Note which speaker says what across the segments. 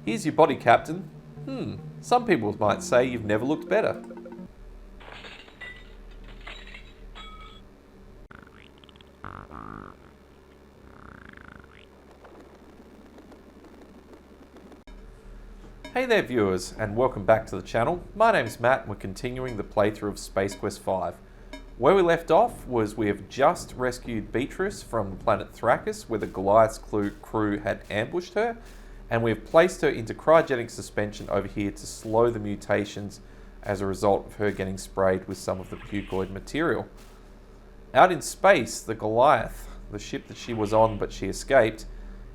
Speaker 1: Here's your body, Captain. Some people might say you've never looked better. Hey there viewers, and welcome back to the channel. My name's Matt and we're continuing the playthrough of Space Quest V. Where we left off was we have just rescued Beatrice from the planet Thrakis, where the Goliath's crew had ambushed her, and we've placed her into cryogenic suspension over here to slow the mutations as a result of her getting sprayed with some of the pucoid material. Out in space, the Goliath, the ship that she was on but she escaped,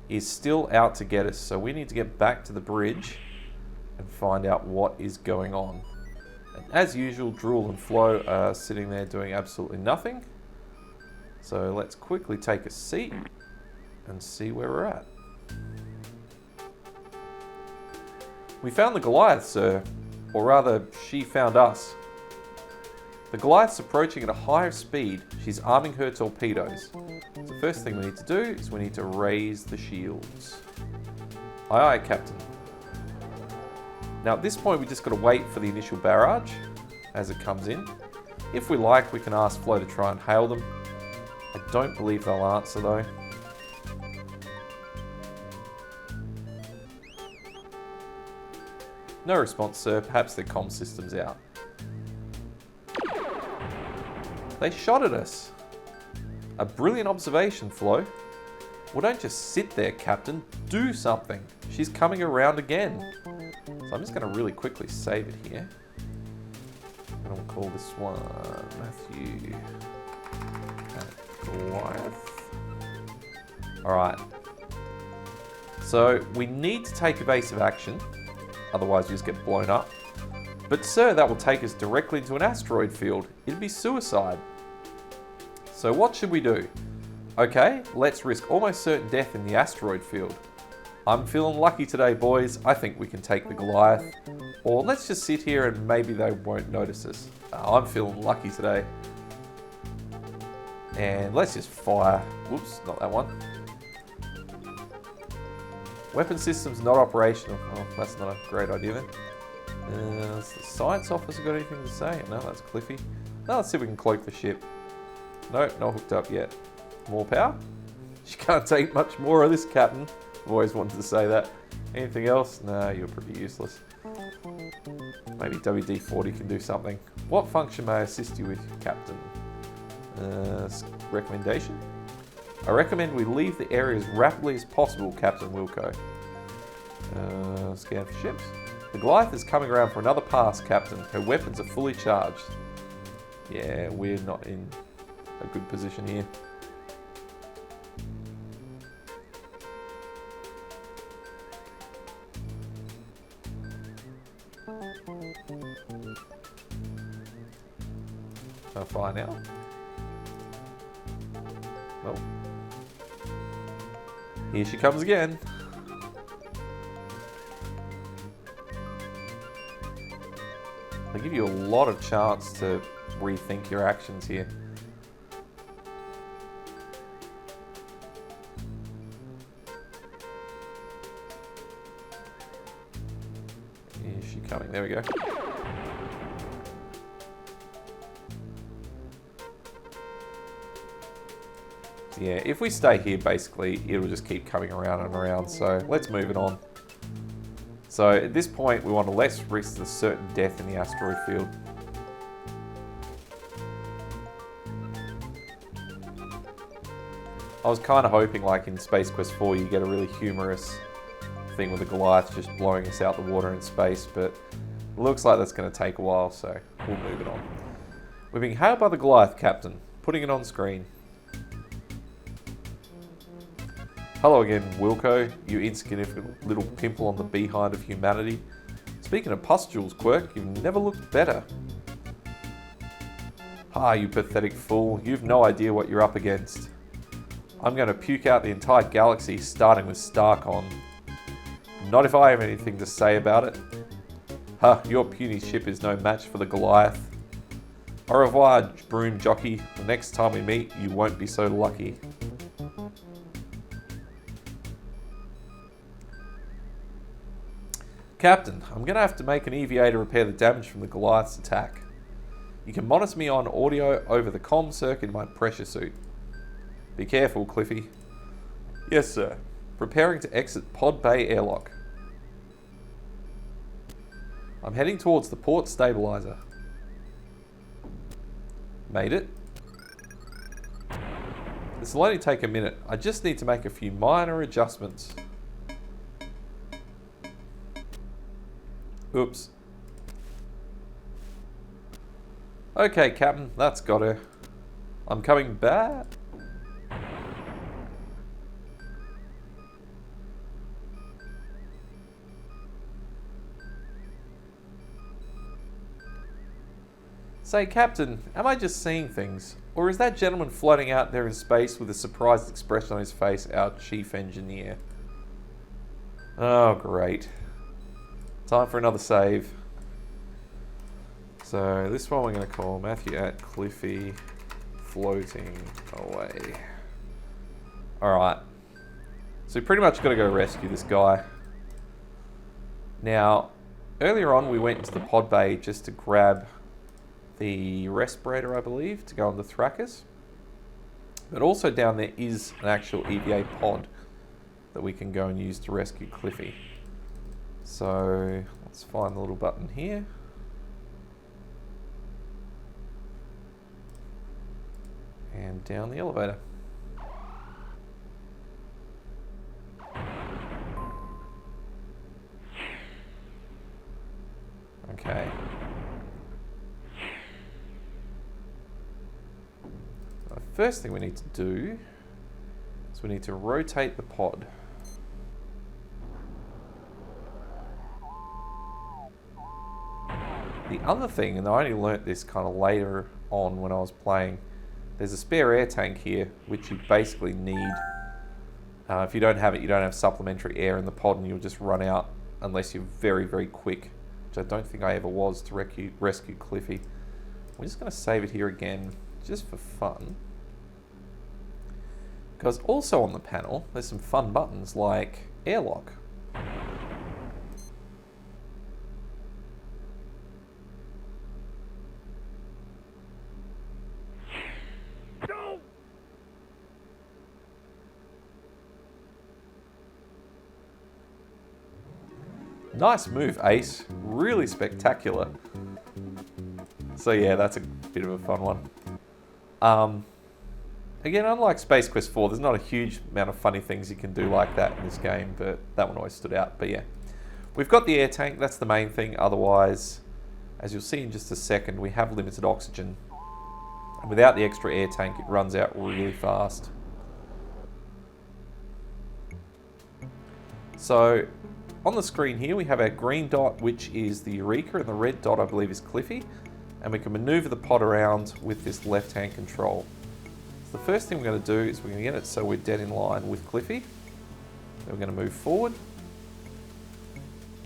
Speaker 1: is still out to get us, so we need to get back to the bridge and find out what is going on. And as usual, Drool and Flo are sitting there doing absolutely nothing. So let's quickly take a seat and see where we're at. We found the Goliath, sir. Or rather, she found us. The Goliath's approaching at a higher speed. She's arming her torpedoes. So the first thing we need to do is we need to raise the shields. Aye aye, Captain. Now at this point we just got to wait for the initial barrage as it comes in. If we like, we can ask Flo to try and hail them. I don't believe they'll answer though. No response, sir. Perhaps their comm system's out. They shot at us. A brilliant observation, Flo. Well, don't just sit there, Captain. Do something. She's coming around again. So I'm just going to really quickly save it here. And I'll call this one Matthew Goliath. Alright. So we need to take evasive action. Otherwise we just get blown up. But sir, that will take us directly into an asteroid field. It'd be suicide. So what should we do? Okay, let's risk almost certain death in the asteroid field. I'm feeling lucky today, boys. I think we can take the Goliath. Or let's just sit here and maybe they won't notice us. I'm feeling lucky today. And let's just fire. Whoops, not that one. Weapon systems not operational. Oh, that's not a great idea then. Has the science officer got anything to say? No, that's Cliffy. Now let's see if we can cloak the ship. Nope, not hooked up yet. More power? She can't take much more of this, Captain. I've always wanted to say that. Anything else? No, you're pretty useless. Maybe WD-40 can do something. What function may I assist you with, Captain? Recommendation? I recommend we leave the area as rapidly as possible, Captain Wilco. Scan for ships. The Goliath is coming around for another pass, Captain. Her weapons are fully charged. Yeah, we're not in a good position here. Can I fire now? Well, here she comes again. They give you a lot of chance to rethink your actions here. Is she coming? There we go. Yeah, if we stay here, basically, it'll just keep coming around and around, so let's move it on. So at this point, we want to less risk the certain death in the asteroid field. I was kind of hoping, like in Space Quest 4, you get a really humorous thing with the Goliath just blowing us out the water in space, but it looks like that's going to take a while, so we'll move it on. We're being hailed by the Goliath, Captain. Putting it on screen. Hello again, Wilco, you insignificant little pimple on the behind of humanity. Speaking of pustules, Quirk, you've never looked better. Ah, you pathetic fool, you've no idea what you're up against. I'm going to puke out the entire galaxy, starting with Starcon. Not if I have anything to say about it. Ha, your puny ship is no match for the Goliath. Au revoir, broom jockey. The next time we meet, you won't be so lucky. Captain, I'm going to have to make an EVA to repair the damage from the Goliath's attack. You can monitor me on audio over the comm circuit in my pressure suit. Be careful, Cliffy. Yes, sir. Preparing to exit Pod Bay airlock. I'm heading towards the port stabilizer. Made it. This will only take a minute. I just need to make a few minor adjustments. Oops. Okay, Captain, that's got her. I'm coming back. Say, Captain, am I just seeing things? Or is that gentleman floating out there in space with a surprised expression on his face our chief engineer? Oh, great. Time for another save. So this one we're going to call Matthew at Cliffy floating away. Alright. So we pretty much got to go rescue this guy. Now, earlier on we went into the pod bay just to grab the respirator, I believe, to go on the Thrackers. But also down there is an actual EVA pod that we can go and use to rescue Cliffy. So let's find the little button here. And down the elevator. Okay. The first thing we need to do is we need to rotate the pod. The other thing, and I only learnt this kind of later on when I was playing, there's a spare air tank here, which you basically need. If you don't have it, you don't have supplementary air in the pod and you'll just run out unless you're very, very quick, which I don't think I ever was to rescue Cliffy. We're just going to save it here again, just for fun. Because also on the panel, there's some fun buttons like airlock. Nice move, Ace. Really spectacular. So yeah, that's a bit of a fun one. Again, unlike Space Quest 4, there's not a huge amount of funny things you can do like that in this game, but that one always stood out. But yeah, we've got the air tank, that's the main thing. Otherwise, as you'll see in just a second, we have limited oxygen. And without the extra air tank, it runs out really fast. So, on the screen here, we have our green dot, which is the Eureka, and the red dot, I believe, is Cliffy. And we can maneuver the pod around with this left-hand control. So the first thing we're going to do is we're going to get it so we're dead in line with Cliffy. Then we're going to move forward.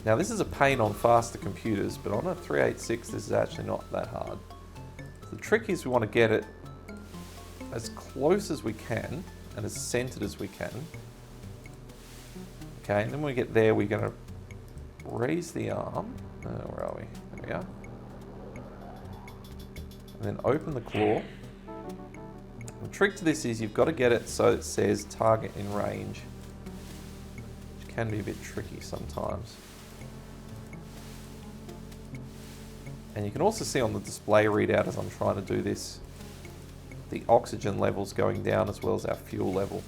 Speaker 1: Now, this is a pain on faster computers, but on a 386, this is actually not that hard. So the trick is we want to get it as close as we can and as centered as we can. Okay, and then when we get there, we're going to raise the arm. Where are we? There we are. And then open the claw. The trick to this is you've got to get it so it says target in range, which can be a bit tricky sometimes. And you can also see on the display readout as I'm trying to do this, the oxygen levels going down as well as our fuel level.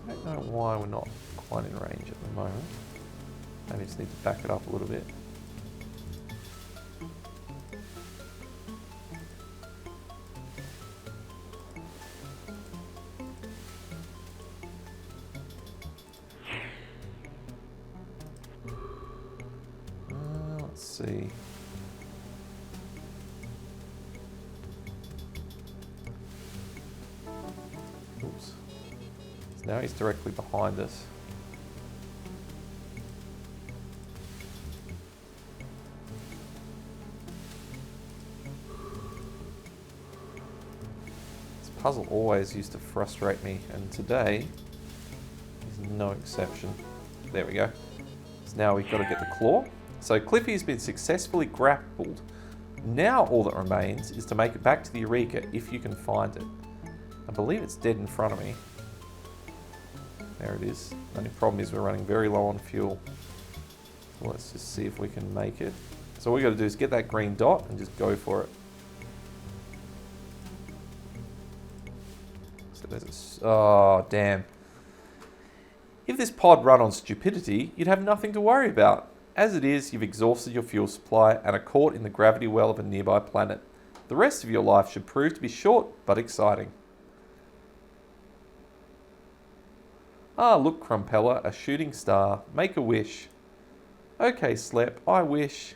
Speaker 1: I don't know why we're not quite in range at the moment. Maybe just need to back it up a little bit. Let's see. Oops. So now he's directly behind us. This puzzle always used to frustrate me, and today is no exception. There we go. So now we've got to get the claw. So Cliffy's been successfully grappled. Now all that remains is to make it back to the Eureka if you can find it. I believe it's dead in front of me. There it is. The only problem is we're running very low on fuel. So let's just see if we can make it. So all we got to do is get that green dot and just go for it. So there's a... Oh, damn. If this pod run on stupidity, you'd have nothing to worry about. As it is, you've exhausted your fuel supply and are caught in the gravity well of a nearby planet. The rest of your life should prove to be short, but exciting. Ah, look, Crumpeller, a shooting star. Make a wish. Okay, Slep, I wish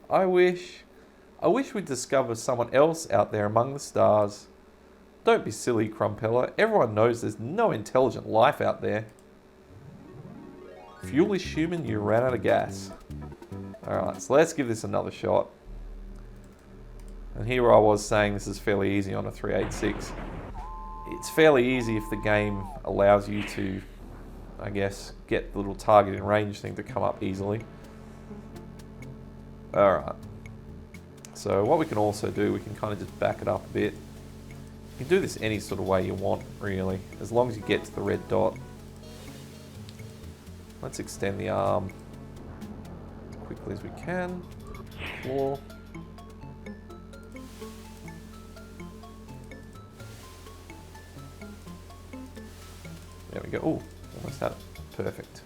Speaker 1: we'd discover someone else out there among the stars. Don't be silly, Crumpeller. Everyone knows there's no intelligent life out there. Fuel is human, you ran out of gas. Alright, so let's give this another shot. And here I was saying this is fairly easy on a 386. It's fairly easy if the game allows you to, I guess, get the little target and range thing to come up easily. Alright. So what we can also do, we can kind of just back it up a bit. You can do this any sort of way you want, really, as long as you get to the red dot. Let's extend the arm as quickly as we can. Claw. There we go. Oh, almost had it. Perfect.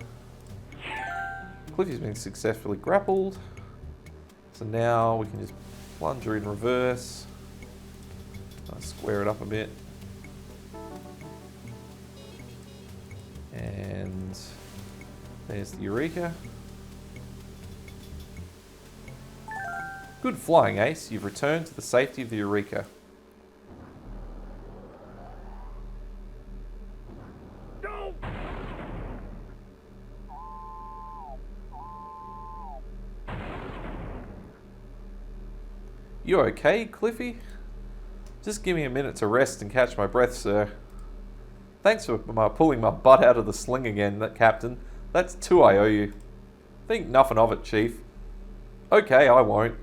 Speaker 1: Cliffy's been successfully grappled. So now we can just plunge her in reverse. Square it up a bit. And there's the Eureka. Good flying, Ace. You've returned to the safety of the Eureka. No! You okay, Cliffy? Just give me a minute to rest and catch my breath, sir. Thanks for pulling my butt out of the sling again, Captain. That's 2 I owe you. Think nothing of it, Chief. Okay, I won't.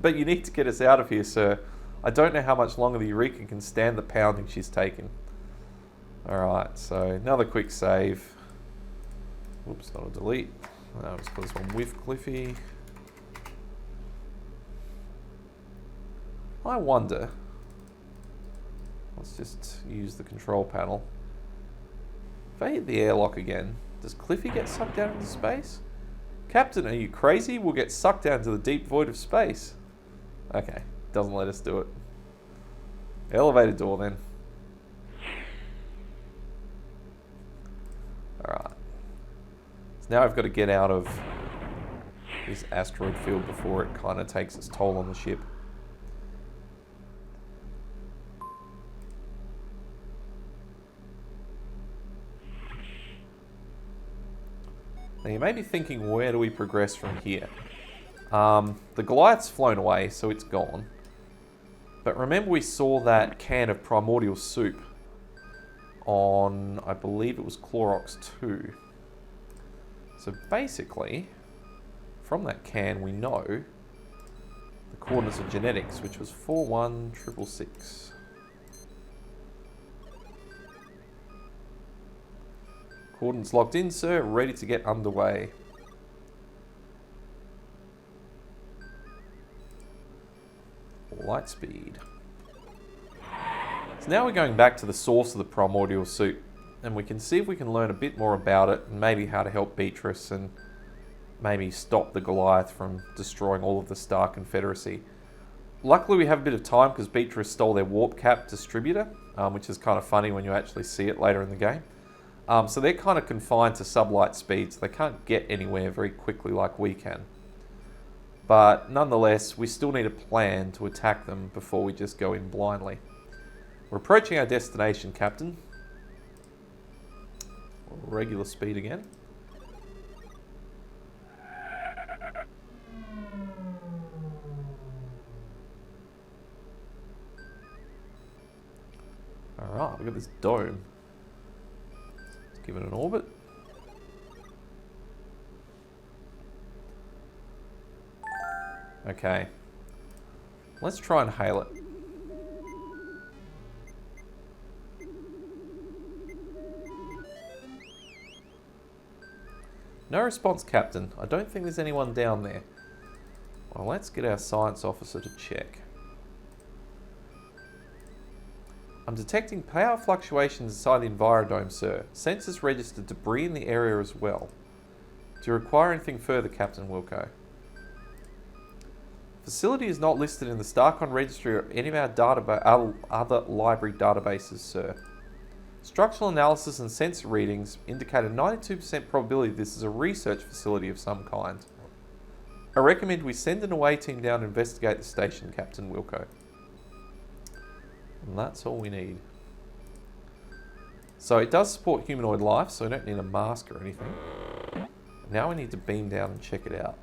Speaker 1: But you need to get us out of here, sir. I don't know how much longer the Eureka can stand the pounding she's taken. Alright, so another quick save. Oops, not a delete. Let's put this one with Cliffy. I wonder... Let's just use the control panel. If I hit the airlock again, does Cliffy get sucked down into space? Captain, are you crazy? We'll get sucked down to the deep void of space. Okay, doesn't let us do it. Elevator door then. Alright. So now I've got to get out of this asteroid field before it kind of takes its toll on the ship. Now you may be thinking, where do we progress from here? The Goliath's flown away, so it's gone. But remember we saw that can of primordial soup on, I believe it was Clorox 2. So basically, from that can we know the coordinates of genetics, which was 41666. Coordinates locked in, sir. Ready to get underway. Light speed. So now we're going back to the source of the primordial soup, and we can see if we can learn a bit more about it, and maybe how to help Beatrice, and maybe stop the Goliath from destroying all of the Star Confederacy. Luckily we have a bit of time because Beatrice stole their warp cap distributor, which is kind of funny when you actually see it later in the game. So they're kind of confined to sublight speeds. They can't get anywhere very quickly like we can. But nonetheless, we still need a plan to attack them before we just go in blindly. We're approaching our destination, Captain. Regular speed again. Alright, we've got this dome. Let's give it an orbit. Okay. Let's try and hail it. No response, Captain. I don't think there's anyone down there. Well, let's get our science officer to check. I'm detecting power fluctuations inside the Envirodome, sir. Sensors registered debris in the area as well. Do you require anything further, Captain Wilco? Facility is not listed in the Starcon registry or any of our other library databases, sir. Structural analysis and sensor readings indicate a 92% probability this is a research facility of some kind. I recommend we send an away team down to investigate the station, Captain Wilco. And that's all we need. So it does support humanoid life, so we don't need a mask or anything. Now we need to beam down and check it out.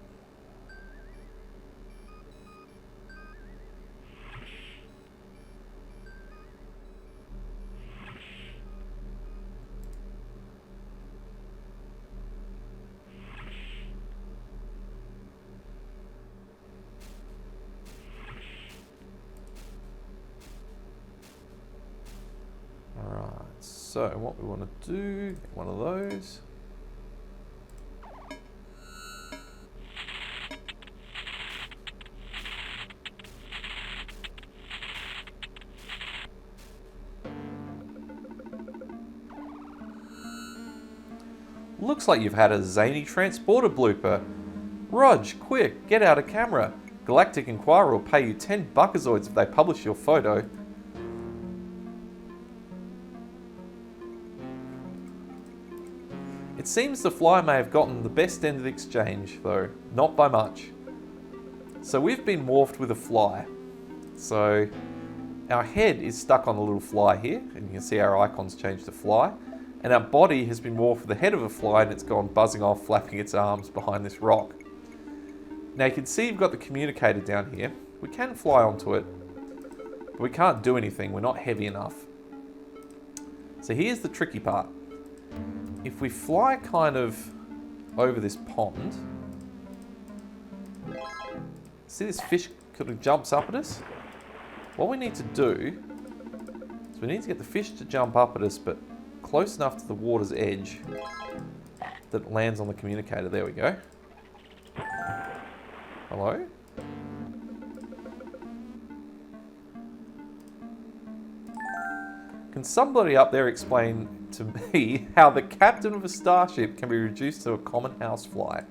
Speaker 1: Alright, so what we want to do, get one of those. Looks like you've had a zany transporter blooper. Rog, quick, get out a camera. Galactic Inquirer will pay you 10 buckazoids if they publish your photo. It seems the fly may have gotten the best end of the exchange, though. Not by much. So we've been morphed with a fly. So our head is stuck on the little fly here, and you can see our icons change to fly. And our body has been morphed with the head of a fly, and it's gone buzzing off, flapping its arms behind this rock. Now you can see you've got the communicator down here. We can fly onto it, but we can't do anything. We're not heavy enough. So here's the tricky part. If we fly kind of over this pond, see this fish kind of jumps up at us? What we need to do is we need to get the fish to jump up at us, but close enough to the water's edge that it lands on the communicator. There we go. Hello? Can somebody up there explain to me how the captain of a starship can be reduced to a common housefly?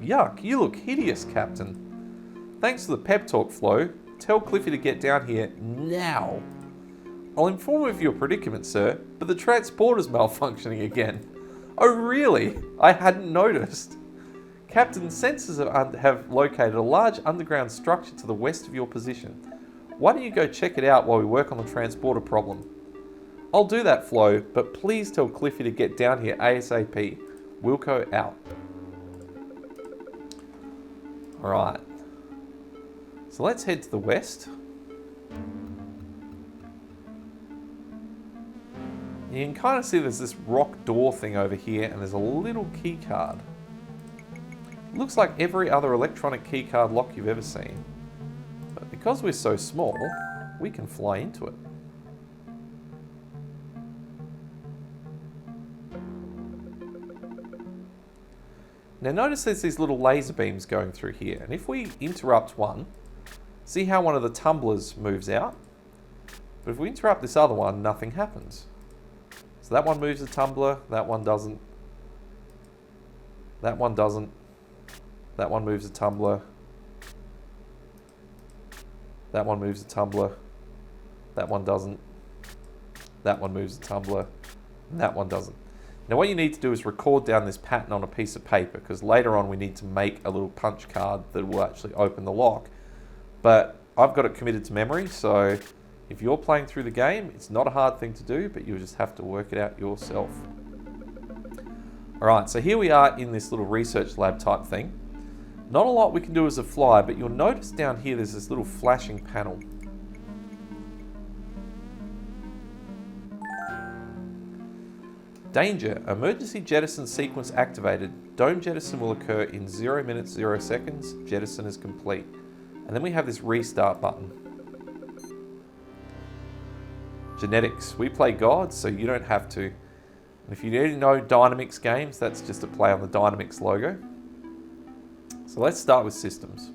Speaker 1: Yuck, you look hideous, Captain. Thanks for the pep talk, Flo. Tell Cliffy to get down here now. I'll inform you of your predicament, sir, but the transporter's malfunctioning again. Oh really? I hadn't noticed. Captain, sensors have located a large underground structure to the west of your position. Why don't you go check it out while we work on the transporter problem? I'll do that, Flo, but please tell Cliffy to get down here ASAP. Wilco out. Alright. So let's head to the west. You can kind of see there's this rock door thing over here, and there's a little key card. It looks like every other electronic key card lock you've ever seen. But because we're so small, we can fly into it. Now notice there's these little laser beams going through here, and if we interrupt one, see how one of the tumblers moves out? But if we interrupt this other one, nothing happens. So that one moves the tumbler, that one doesn't. That one doesn't. That one moves the tumbler. That one moves the tumbler. That one doesn't. That one moves the tumbler. And that one doesn't. Now what you need to do is record down this pattern on a piece of paper, because later on we need to make a little punch card that will actually open the lock. But I've got it committed to memory, so if you're playing through the game, it's not a hard thing to do, but you'll just have to work it out yourself. Alright, so here we are in this little research lab type thing. Not a lot we can do as a fly, but you'll notice down here there's this little flashing panel. Danger, emergency jettison sequence activated. Dome jettison will occur in 0 minutes, 0 seconds. Jettison is complete. And then we have this restart button. Genetics. We play gods, so you don't have to. And if you need to know Dynamics games, that's just a play on the Dynamics logo. So let's start with systems.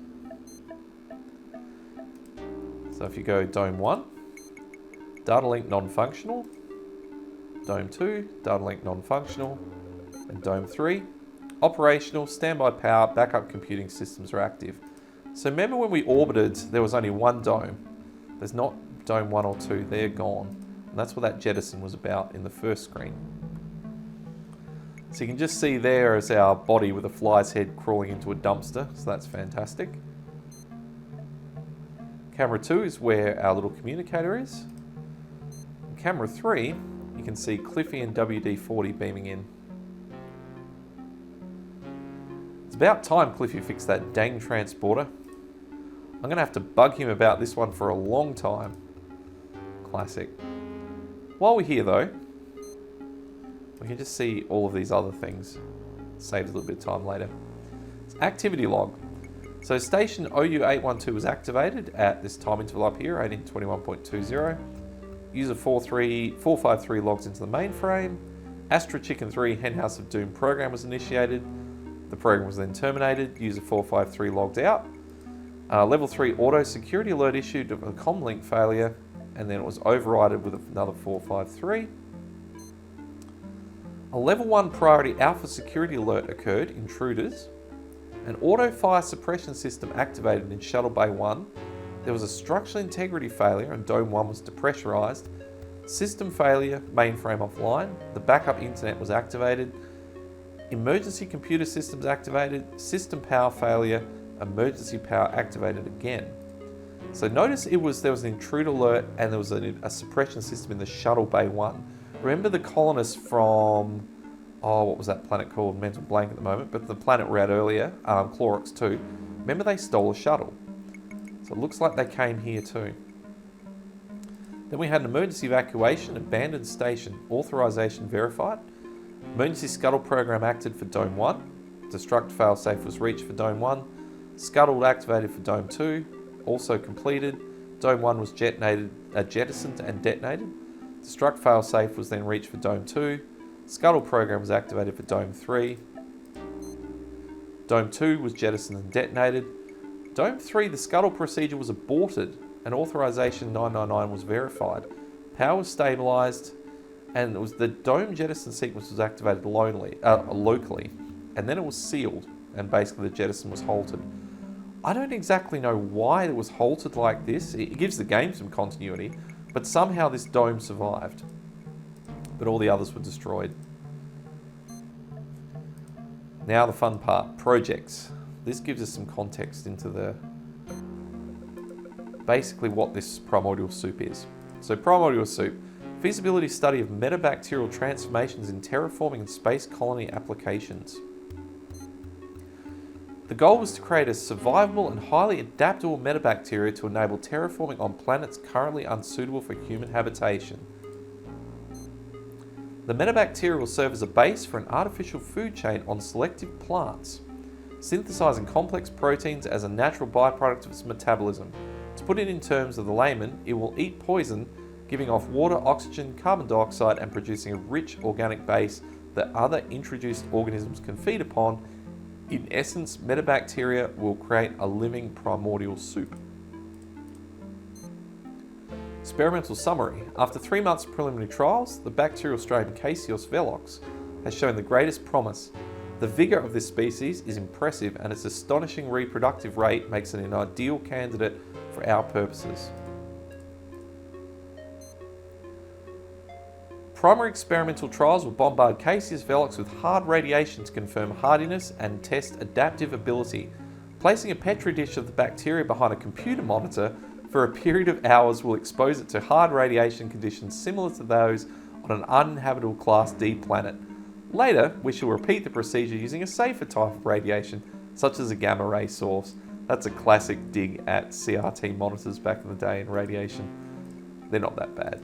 Speaker 1: So if you go Dome 1, data link non-functional, Dome 2, data link non-functional, and Dome 3, operational, standby power, backup computing systems are active. So remember when we orbited, there was only one dome. There's not Dome 1 or 2, they're gone. And that's what that jettison was about in the first screen. So you can just see there is our body with a fly's head crawling into a dumpster, so that's fantastic. Camera 2 is where our little communicator is. And camera 3, you can see Cliffy and WD-40 beaming in. It's about time Cliffy fixed that dang transporter. I'm going to have to bug him about this one for a long time. Classic. While we're here though, we can just see all of these other things. Saves a little bit of time later. It's activity log. So station OU812 was activated at this time interval up here, 1821.20. User 453 logs into the mainframe. Astra Chicken 3 Henhouse of Doom program was initiated. The program was then terminated. User 453 logged out. Level 3 auto security alert issued of a comlink failure, and then it was overridden with another 453. A level 1 priority alpha security alert occurred, intruders. An auto fire suppression system activated in Shuttle Bay 1. There was a structural integrity failure and Dome 1 was depressurized. System failure, mainframe offline. The backup internet was activated. Emergency computer systems activated. System power failure, emergency power activated again. So notice there was an intruder alert and there was a suppression system in the Shuttle Bay 1. Remember the colonists from, what was that planet called? Mental blank at the moment, but the planet we had earlier, Clorox 2. Remember they stole a shuttle. So it looks like they came here too. Then we had an emergency evacuation, abandoned station, authorization verified. Emergency scuttle program acted for Dome 1. Destruct failsafe was reached for Dome 1. Scuttle activated for Dome 2. Also completed. Dome 1 was jettisoned and detonated. Destruct failsafe was then reached for Dome 2. Scuttle program was activated for Dome 3. Dome 2 was jettisoned and detonated. Dome 3, the scuttle procedure was aborted and authorization 999 was verified. Power was stabilized and the Dome jettison sequence was activated locally, and then it was sealed and basically the jettison was halted. I don't exactly know why it was halted like this. It gives the game some continuity, but somehow this dome survived. But all the others were destroyed. Now the fun part, projects. This gives us some context into basically what this primordial soup is. So primordial soup, feasibility study of metabacterial transformations in terraforming and space colony applications. The goal was to create a survivable and highly adaptable metabacteria to enable terraforming on planets currently unsuitable for human habitation. The metabacteria will serve as a base for an artificial food chain on selective plants, synthesizing complex proteins as a natural byproduct of its metabolism. To put it in terms of the layman, it will eat poison, giving off water, oxygen, carbon dioxide, and producing a rich organic base that other introduced organisms can feed upon. In essence, metabacteria will create a living primordial soup. Experimental summary. After 3 months of preliminary trials, the bacterial strain Caseus velox has shown the greatest promise. The vigour of this species is impressive and its astonishing reproductive rate makes it an ideal candidate for our purposes. Primary experimental trials will bombard Caseus velox with hard radiation to confirm hardiness and test adaptive ability. Placing a petri dish of the bacteria behind a computer monitor for a period of hours will expose it to hard radiation conditions similar to those on an uninhabitable Class D planet. Later, we shall repeat the procedure using a safer type of radiation, such as a gamma ray source. That's a classic dig at CRT monitors back in the day in radiation. They're not that bad.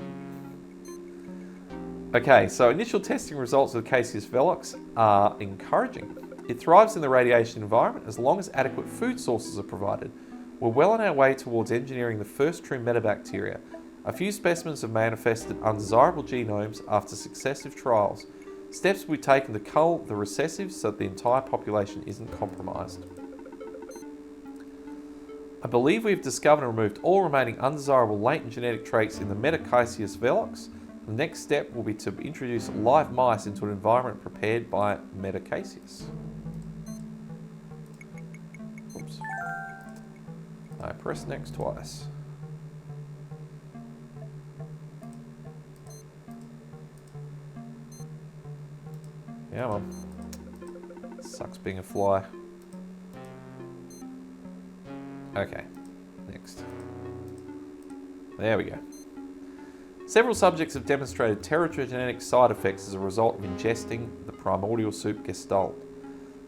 Speaker 1: Okay, so initial testing results of Caseus velox are encouraging. It thrives in the radiation environment as long as adequate food sources are provided. We're well on our way towards engineering the first true metabacteria. A few specimens have manifested undesirable genomes after successive trials. Steps will be taken to cull the recessives so that the entire population isn't compromised. I believe we've discovered and removed all remaining undesirable latent genetic traits in the Metacaseus velox. The next step will be to introduce live mice into an environment prepared by Metacaseus. Oops. I press next twice. Yeah, well, sucks being a fly. Okay, next. There we go. Several subjects have demonstrated teratogenetic side effects as a result of ingesting the primordial soup gestalt.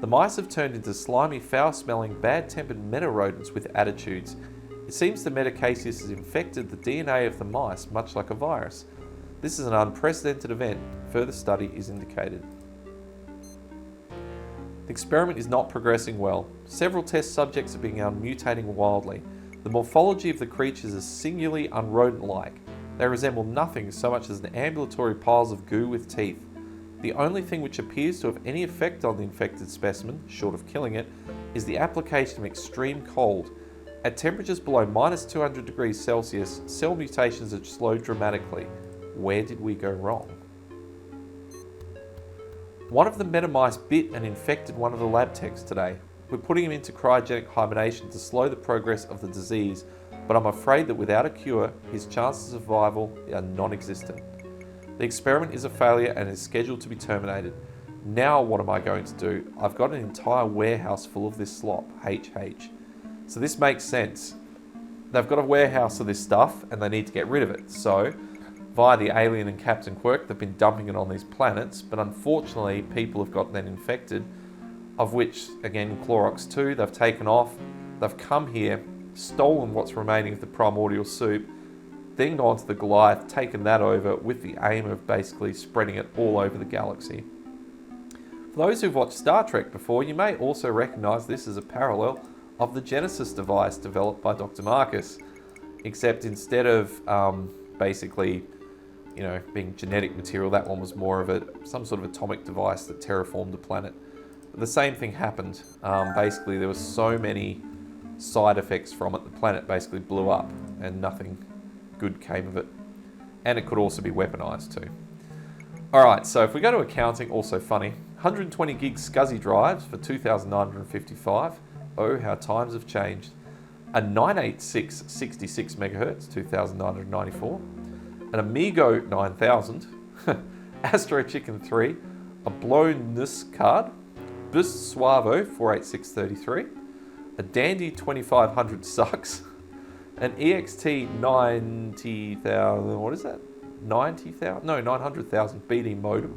Speaker 1: The mice have turned into slimy, foul-smelling, bad-tempered meta-rodents with attitudes. It seems the Metacaseus has infected the DNA of the mice, much like a virus. This is an unprecedented event. Further study is indicated. The experiment is not progressing well. Several test subjects are being mutating wildly. The morphology of the creatures is singularly unrodent-like. They resemble nothing so much as an ambulatory piles of goo with teeth. The only thing which appears to have any effect on the infected specimen, short of killing it, is the application of extreme cold. At temperatures below -200 degrees Celsius, cell mutations are slowed dramatically. Where did we go wrong? One of the metamice bit and infected one of the lab techs today. We're putting him into cryogenic hibernation to slow the progress of the disease, but I'm afraid that without a cure, his chances of survival are non-existent. The experiment is a failure and is scheduled to be terminated. Now what am I going to do? I've got an entire warehouse full of this slop, HH. So this makes sense. They've got a warehouse of this stuff and they need to get rid of it. So via the Alien and Captain Quirk, they've been dumping it on these planets, but unfortunately people have gotten then infected, of which, again, Clorox 2, they've taken off, they've come here, stolen what's remaining of the primordial soup, then gone to the Goliath, taken that over with the aim of basically spreading it all over the galaxy. For those who've watched Star Trek before, you may also recognise this as a parallel of the Genesis device developed by Dr. Marcus, except instead of basically, you know, being genetic material, that one was more of some sort of atomic device that terraformed the planet. But the same thing happened. Basically, there were so many side effects from it, the planet basically blew up and nothing good came of it. And it could also be weaponized too. Alright, so if we go to accounting, also funny, 120 gig SCSI drives for 2,955. Oh, how times have changed. A 986 66 MHz, 2,994. An Amigo 9000, Astro Chicken 3, a blown NUS card, Bus Suavo 48633, a Dandy 2500 sucks, an EXT 90,000, what is that? 90,000? No, 900,000 BD modem,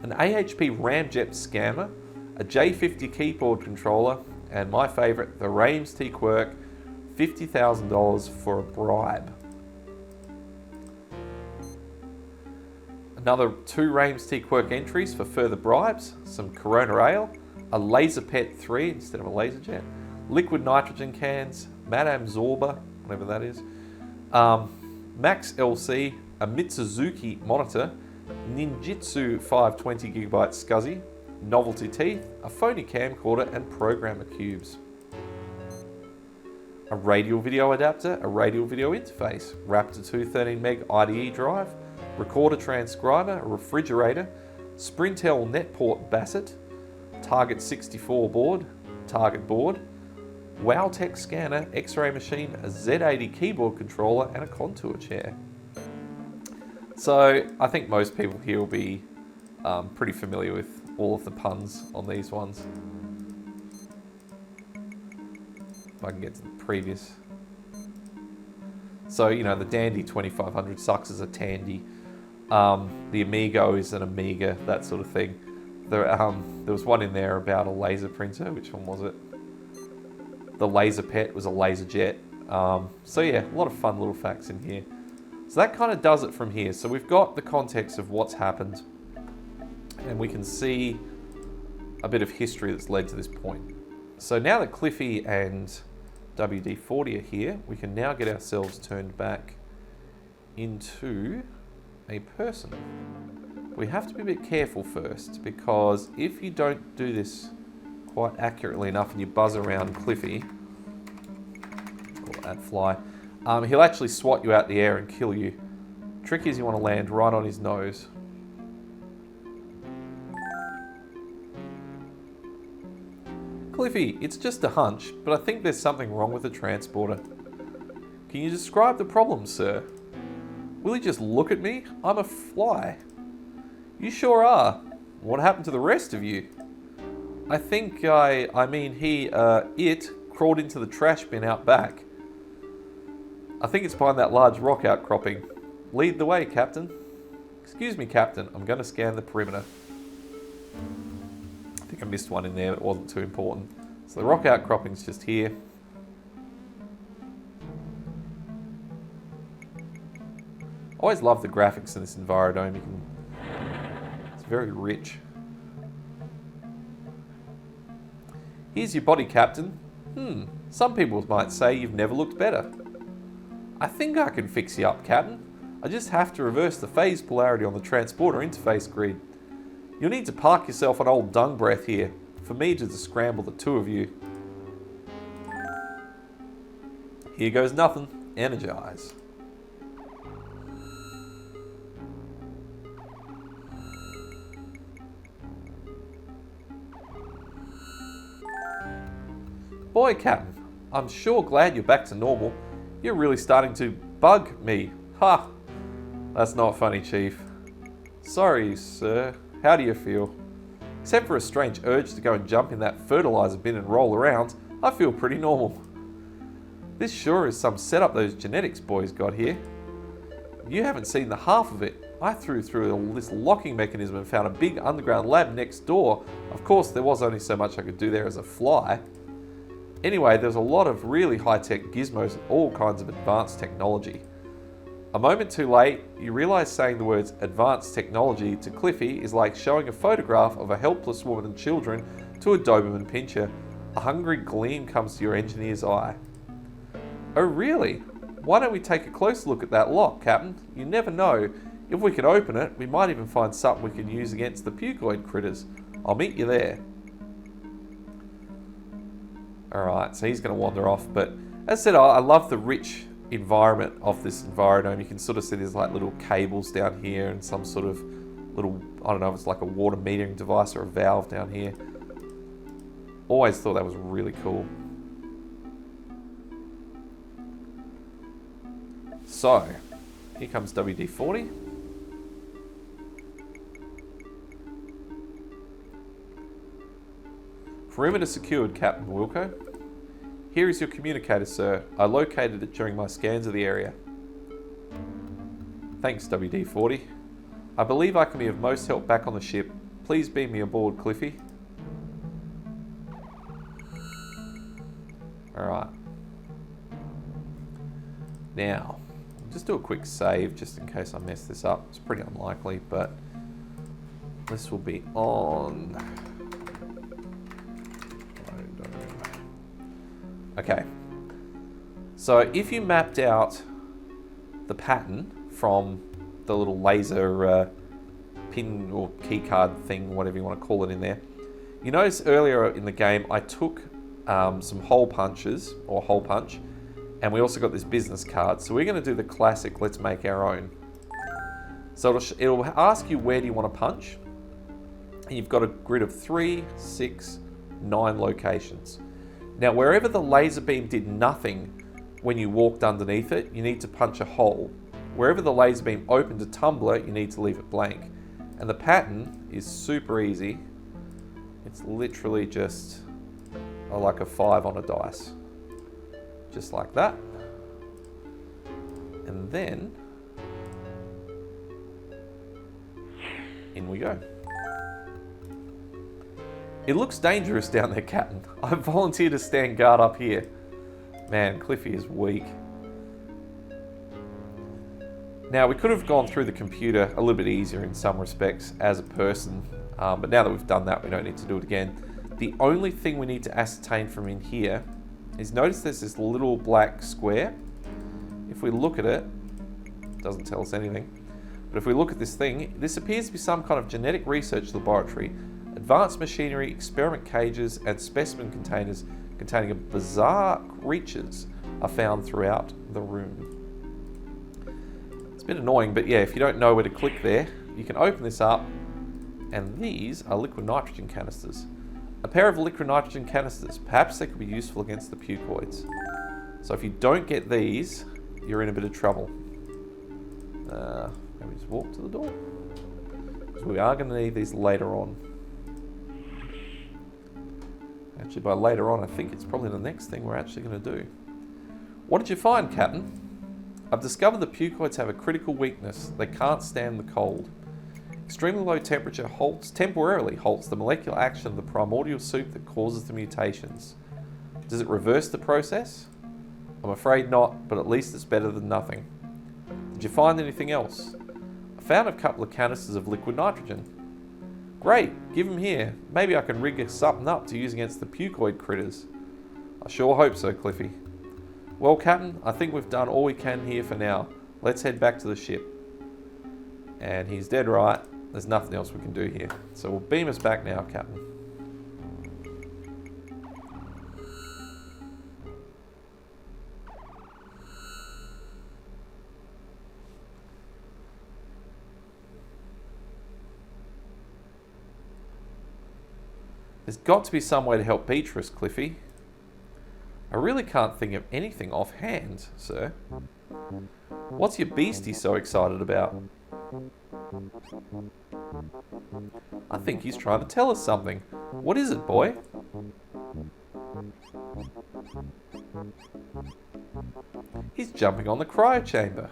Speaker 1: an AHP Ramjet scammer, a J50 keyboard controller, and my favourite, the Rames T Quirk, $50,000 for a bribe. Another 2 Rames T Quirk entries for further bribes, some Corona Ale, a Laser Pet 3 instead of a laser jet, liquid nitrogen cans, Madame Zorba, whatever that is, Max LC, a Mitsuzuki monitor, Ninjitsu 520GB SCSI, novelty teeth, a phony camcorder, and programmer cubes. A radial video adapter, a radial video interface, Raptor 213 meg IDE drive, recorder transcriber, a refrigerator, Sprintel Netport Bassett, Target 64 board, Target board, Wowtech scanner, X-ray machine, a Z80 keyboard controller, and a contour chair. So I think most people here will be pretty familiar with all of the puns on these ones. If I can get to the previous. So, you know, the Dandy 2500 sucks as a Tandy. The Amigo is an Amiga, that sort of thing. There was one in there about a laser printer. Which one was it? The Laser Pet was a laser jet. So yeah, a lot of fun little facts in here. So that kind of does it from here. So we've got the context of what's happened, and we can see a bit of history that's led to this point. So now that Cliffy and WD-40 are here, we can now get ourselves turned back into a person. We have to be a bit careful first, because if you don't do this quite accurately enough and you buzz around Cliffy, or that fly, he'll actually swat you out the air and kill you. Trick is you want to land right on his nose. Cliffy, it's just a hunch, but I think there's something wrong with the transporter. Can you describe the problem, sir? Will he just look at me? I'm a fly. You sure are. What happened to the rest of you? I think it crawled into the trash bin out back. I think it's behind that large rock outcropping. Lead the way, Captain. Excuse me, Captain. I'm going to scan the perimeter. I think I missed one in there, but it wasn't too important. So the rock outcropping's just here. I always love the graphics in this Envirodome. It's very rich. Here's your body, Captain. Some people might say you've never looked better. I think I can fix you up, Captain. I just have to reverse the phase polarity on the transporter interface grid. You'll need to park yourself an old dung breath here for me to scramble the two of you. Here goes nothing. Energize. Boy, Captain, I'm sure glad you're back to normal. You're really starting to bug me. Ha! That's not funny, Chief. Sorry, sir. How do you feel? Except for a strange urge to go and jump in that fertilizer bin and roll around, I feel pretty normal. This sure is some setup those genetics boys got here. You haven't seen the half of it. I threw through this locking mechanism and found a big underground lab next door. Of course, there was only so much I could do there as a fly. Anyway, there's a lot of really high-tech gizmos and all kinds of advanced technology. A moment too late, you realise saying the words advanced technology to Cliffy is like showing a photograph of a helpless woman and children to a Doberman Pinscher. A hungry gleam comes to your engineer's eye. Oh really? Why don't we take a close look at that lock, Captain? You never know. If we can open it, we might even find something we can use against the pucoid critters. I'll meet you there. Alright, so he's going to wander off, but as I said, I love the rich environment of this Envirodome. You can sort of see there's like little cables down here and some sort of little, I don't know if it's like a water metering device or a valve down here. Always thought that was really cool. So, here comes WD-40. Perimeter secured, Captain Wilco. Here is your communicator, sir. I located it during my scans of the area. Thanks, WD-40. I believe I can be of most help back on the ship. Please beam me aboard, Cliffy. Alright. Now, just do a quick save just in case I mess this up. It's pretty unlikely, but this will be on... Okay, so if you mapped out the pattern from the little laser pin or keycard thing, whatever you want to call it in there, you notice earlier in the game I took some hole punches, or hole punch, and we also got this business card. So we're going to do the classic, let's make our own. So it'll ask you where do you want to punch, and you've got a grid of 3, 6, 9 locations. Now, wherever the laser beam did nothing when you walked underneath it, you need to punch a hole. Wherever the laser beam opened a tumbler, you need to leave it blank. And the pattern is super easy. It's literally just like a 5 on a dice. Just like that. And then, in we go. It looks dangerous down there, Captain. I volunteer to stand guard up here. Man, Cliffy is weak. Now, we could have gone through the computer a little bit easier in some respects as a person, but now that we've done that, we don't need to do it again. The only thing we need to ascertain from in here is notice there's this little black square. If we look at it, it doesn't tell us anything. But if we look at this thing, this appears to be some kind of genetic research laboratory. Advanced machinery, experiment cages, and specimen containers containing bizarre creatures are found throughout the room. It's a bit annoying, but yeah, if you don't know where to click there, you can open this up, and these are liquid nitrogen canisters. A pair of liquid nitrogen canisters. Perhaps they could be useful against the pucoids. So if you don't get these, you're in a bit of trouble. Maybe just walk to the door. Because we are going to need these later on. Actually, by later on, I think it's probably the next thing we're actually going to do. What did you find, Captain? I've discovered the pucoids have a critical weakness. They can't stand the cold. Extremely low temperature temporarily halts the molecular action of the primordial soup that causes the mutations. Does it reverse the process? I'm afraid not, but at least it's better than nothing. Did you find anything else? I found a couple of canisters of liquid nitrogen. Great, give them here. Maybe I can rig something up to use against the pucoid critters. I sure hope so, Cliffy. Well, Captain, I think we've done all we can here for now. Let's head back to the ship. And he's dead right. There's nothing else we can do here. So we'll beam us back now, Captain. There's got to be some way to help Beatrice, Cliffy. I really can't think of anything offhand, sir. What's your beastie so excited about? I think he's trying to tell us something. What is it, boy? He's jumping on the cryo chamber.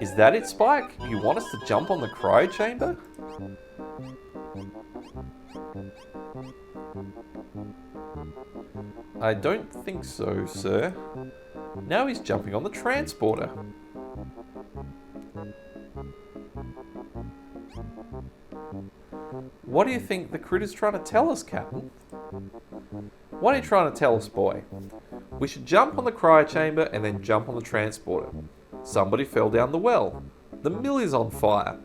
Speaker 1: Is that it, Spike? You want us to jump on the cryo chamber? I don't think so, sir. Now he's jumping on the transporter. What do you think the critter's trying to tell us, Captain? What are you trying to tell us, boy? We should jump on the cryo chamber and then jump on the transporter. Somebody fell down the well. The mill is on fire.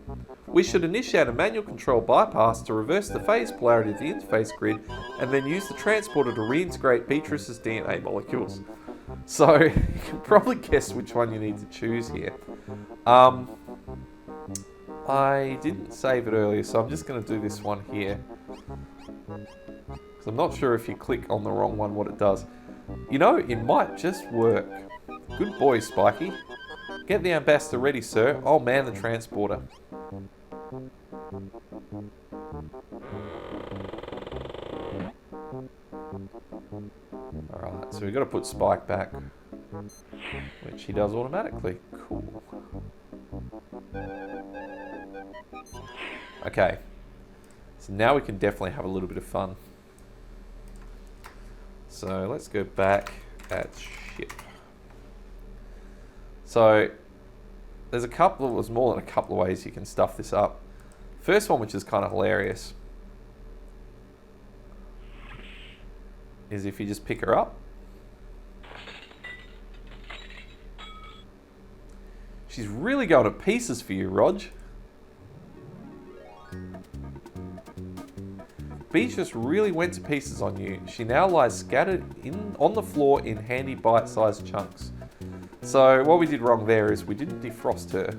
Speaker 1: We should initiate a manual control bypass to reverse the phase polarity of the interface grid and then use the transporter to reintegrate Beatrice's DNA molecules. So, you can probably guess which one you need to choose here. I didn't save it earlier, so I'm just going to do this one here. Because I'm not sure if you click on the wrong one what it does. You know, it might just work. Good boy, Spiky. Get the ambassador ready, sir. I'll man the transporter. Alright, so we've got to put Spike back, which he does automatically. Cool. Okay, so now we can definitely have a little bit of fun. So let's go back at ship. So there's more than a couple of ways you can stuff this up. First one, which is kind of hilarious, is if you just pick her up. She's really going to pieces for you, Rog. Beatrice really went to pieces on you. She now lies scattered on the floor in handy bite-sized chunks. So what we did wrong there is we didn't defrost her.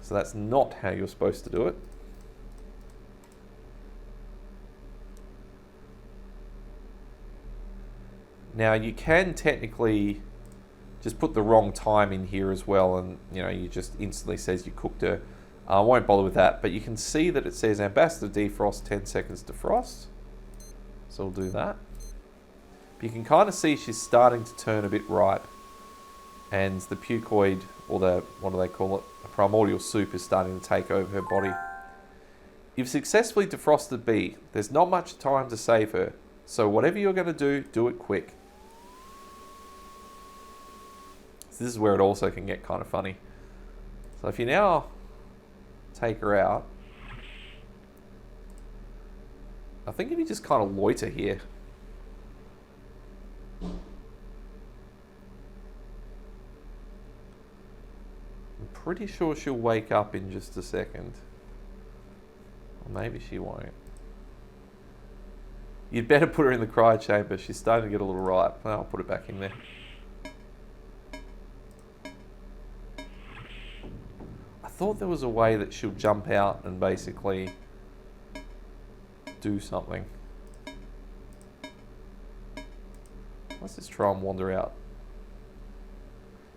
Speaker 1: So that's not how you're supposed to do it. Now you can technically just put the wrong time in here as well, and you know, you just instantly says you cooked her. I won't bother with that, but you can see that it says ambassador defrost, 10 seconds defrost. So we'll do that. But you can kind of see she's starting to turn a bit ripe, and the pucoid, or the, what do they call it, the primordial soup is starting to take over her body. You've successfully defrosted B. There's not much time to save her, so whatever you're going to do, do it quick. So this is where it also can get kind of funny. So if you now take her out, I think if you just kind of loiter here, pretty sure she'll wake up in just a second. Or maybe she won't. You'd better put her in the cryo chamber. She's starting to get a little ripe. I'll put it back in there. I thought there was a way that she'll jump out and basically do something. Let's just try and wander out.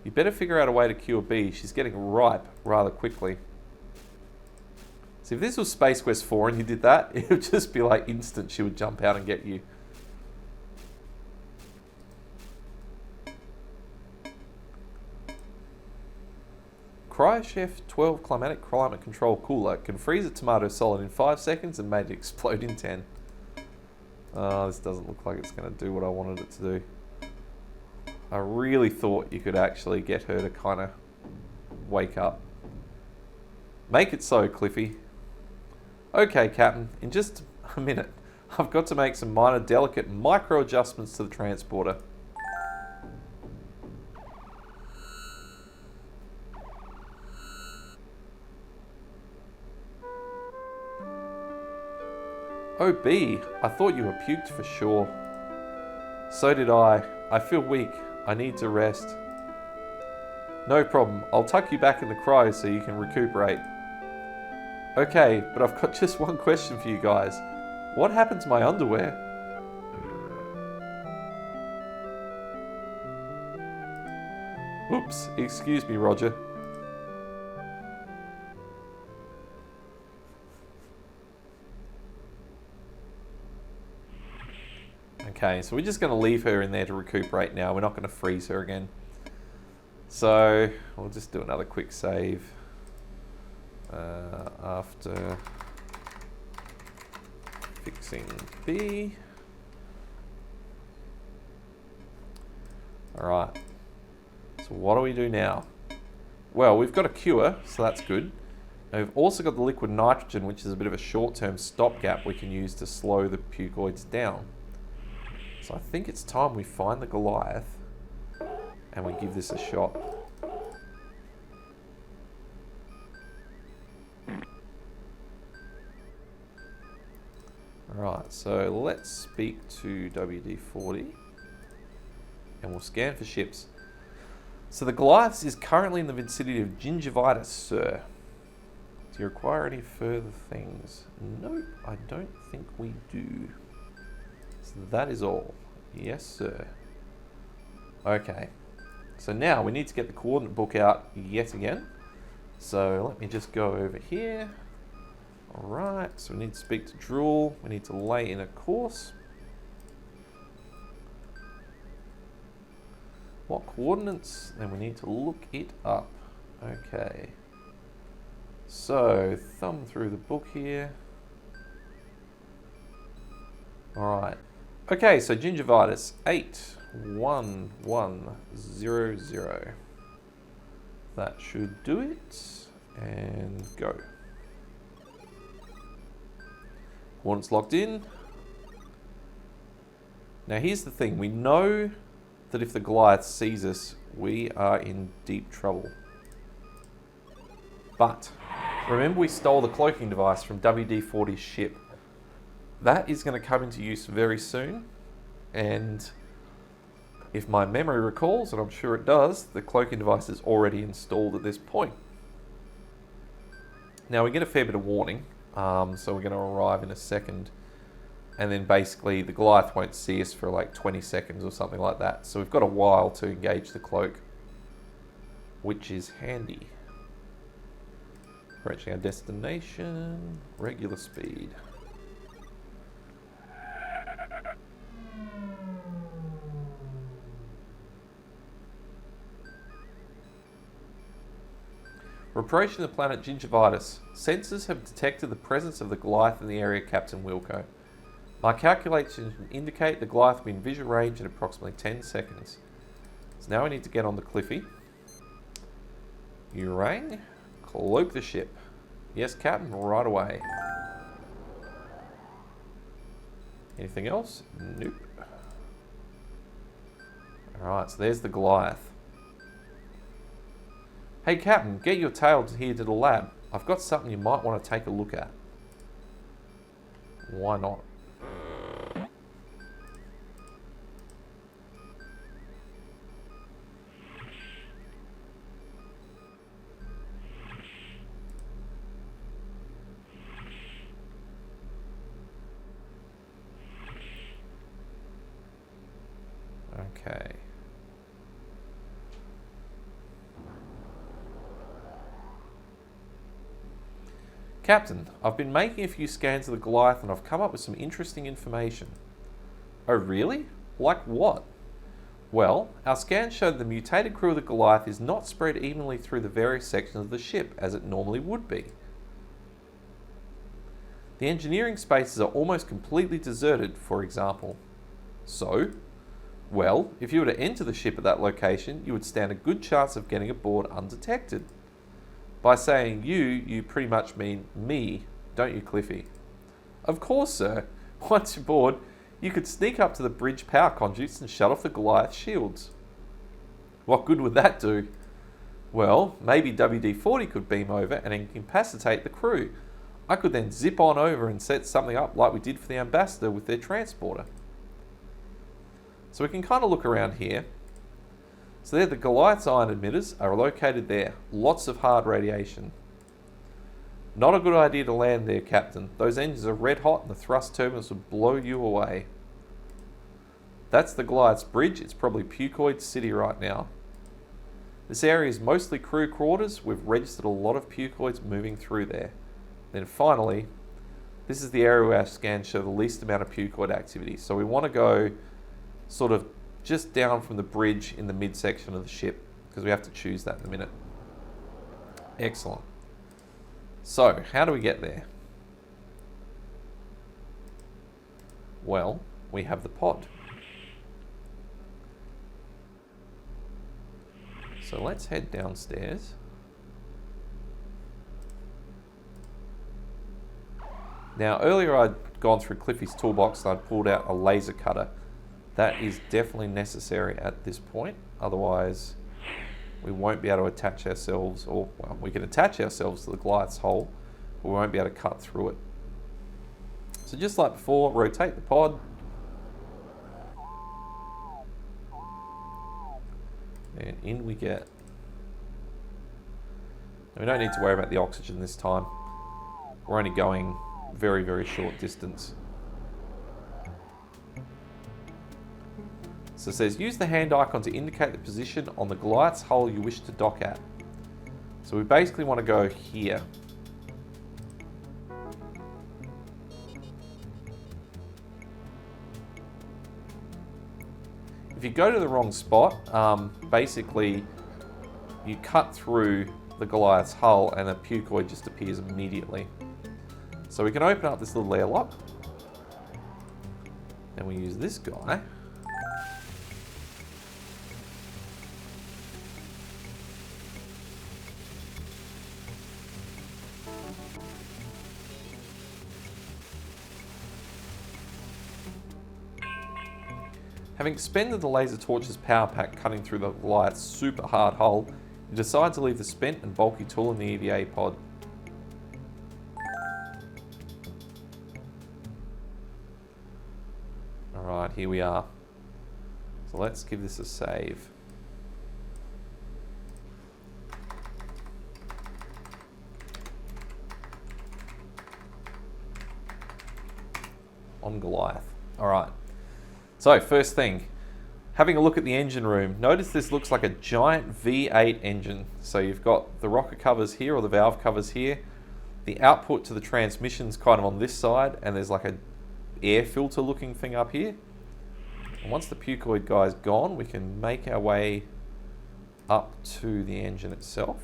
Speaker 1: You better figure out a way to cure B. She's getting ripe rather quickly. See, if this was Space Quest 4 and you did that, it would just be like instant. She would jump out and get you. CryoChef 12 climatic climate control cooler can freeze a tomato solid in 5 seconds and make it explode in 10. Oh, this doesn't look like it's going to do what I wanted it to do. I really thought you could actually get her to kind of wake up. Make it so, Cliffy. Okay, Captain, in just a minute, I've got to make some minor, delicate micro adjustments to the transporter. Oh, B, I thought you were puked for sure. So did I. I feel weak. I need to rest. No problem. I'll tuck you back in the cryo so you can recuperate. Okay, but I've got just one question for you guys. What happened to my underwear? Oops, excuse me, Roger. Okay, so we're just going to leave her in there to recuperate now. We're not going to freeze her again. So we'll just do another quick save after fixing B. All right. So what do we do now? Well, we've got a cure, so that's good. And we've also got the liquid nitrogen, which is a bit of a short-term stopgap we can use to slow the pucoids down. So I think it's time we find the Goliath and we give this a shot. Alright, so let's speak to WD-40 and we'll scan for ships. So the Goliath is currently in the vicinity of Gingivitis, sir. Do you require any further things? Nope, I don't think we do. So that is all. Yes, sir. Okay. So now we need to get the coordinate book out yet again. So let me just go over here. Alright, so we need to speak to Drool. We need to lay in a course. What coordinates? Then we need to look it up. Okay. So, thumb through the book here. Alright. Okay, so gingivitis 81100. That should do it. And go. Coordinates locked in. Now here's the thing. We know that if the Goliath sees us, we are in deep trouble. But remember we stole the cloaking device from WD-40's ship. That is going to come into use very soon, and if my memory recalls, and I'm sure it does, the cloaking device is already installed at this point. Now we get a fair bit of warning, so we're going to arrive in a second, and then basically the Goliath won't see us for like 20 seconds or something like that, so we've got a while to engage the cloak, which is handy. Reaching our destination, regular speed. We're approaching the planet Gingivitis. Sensors have detected the presence of the Goliath in the area, Captain Wilco. My calculations indicate the Goliath will be in visual range in approximately 10 seconds. So now we need to get on the Cliffy. You rang. Cloak the ship. Yes, Captain, right away. Anything else? Nope. Alright, so there's the Goliath. Hey Captain, get your tail here to the lab. I've got something you might want to take a look at. Why not? Okay. Captain, I've been making a few scans of the Goliath and I've come up with some interesting information. Oh really? Like what? Well, our scans show that the mutated crew of the Goliath is not spread evenly through the various sections of the ship as it normally would be. The engineering spaces are almost completely deserted, for example. So? Well, if you were to enter the ship at that location, you would stand a good chance of getting aboard undetected. By saying you pretty much mean me, don't you, Cliffy? Of course, sir. Once aboard, you could sneak up to the bridge power conduits and shut off the Goliath shields. What good would that do? Well, maybe WD-40 could beam over and incapacitate the crew. I could then zip on over and set something up like we did for the Ambassador with their transporter. So we can kind of look around here. So there, the Goliath's ion emitters are located there. Lots of hard radiation. Not a good idea to land there, Captain. Those engines are red hot and the thrust turbines will blow you away. That's the Goliath's bridge. It's probably Pucoid City right now. This area is mostly crew quarters. We've registered a lot of Pucoids moving through there. Then finally, this is the area where our scans show the least amount of Pucoid activity. So we want to go sort of just down from the bridge in the midsection of the ship, because we have to choose that in a minute. Excellent. So, how do we get there? Well, we have the pod. So let's head downstairs. Now, earlier I'd gone through Cliffy's toolbox and I'd pulled out a laser cutter. That is definitely necessary at this point, otherwise we won't be able to attach ourselves, or well, we can attach ourselves to the Goliath's hull, but we won't be able to cut through it. So just like before, rotate the pod. And in we get. And we don't need to worry about the oxygen this time. We're only going very, very short distance. So it says, use the hand icon to indicate the position on the Goliath's hull you wish to dock at. So we basically want to go here. If you go to the wrong spot, basically you cut through the Goliath's hull and a Pucoid just appears immediately. So we can open up this little airlock. And we use this guy. Having expended the laser torch's power pack cutting through the Goliath's super hard hull, you decide to leave the spent and bulky tool in the EVA pod. Alright, here we are. So let's give this a save. On Goliath. Alright. So first thing, having a look at the engine room. Notice this looks like a giant V8 engine. So you've got the rocker covers here, or the valve covers here. The output to the transmission's kind of on this side, and there's like a air filter looking thing up here. And once the Pucoid guy's gone, we can make our way up to the engine itself.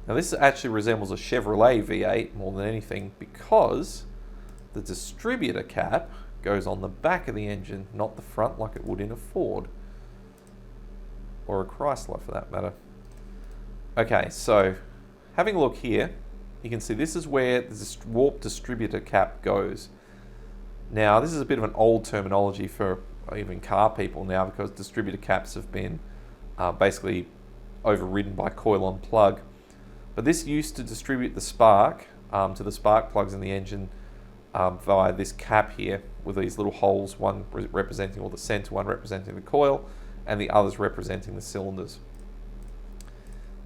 Speaker 1: Now this actually resembles a Chevrolet V8 more than anything, because the distributor cap goes on the back of the engine, not the front like it would in a Ford. Or a Chrysler for that matter. Okay, so having a look here, you can see this is where the warp distributor cap goes. Now this is a bit of an old terminology for even car people now, because distributor caps have been basically overridden by coil on plug. But this used to distribute the spark to the spark plugs in the engine via this cap here with these little holes, one representing, or the center one representing the coil and the others representing the cylinders.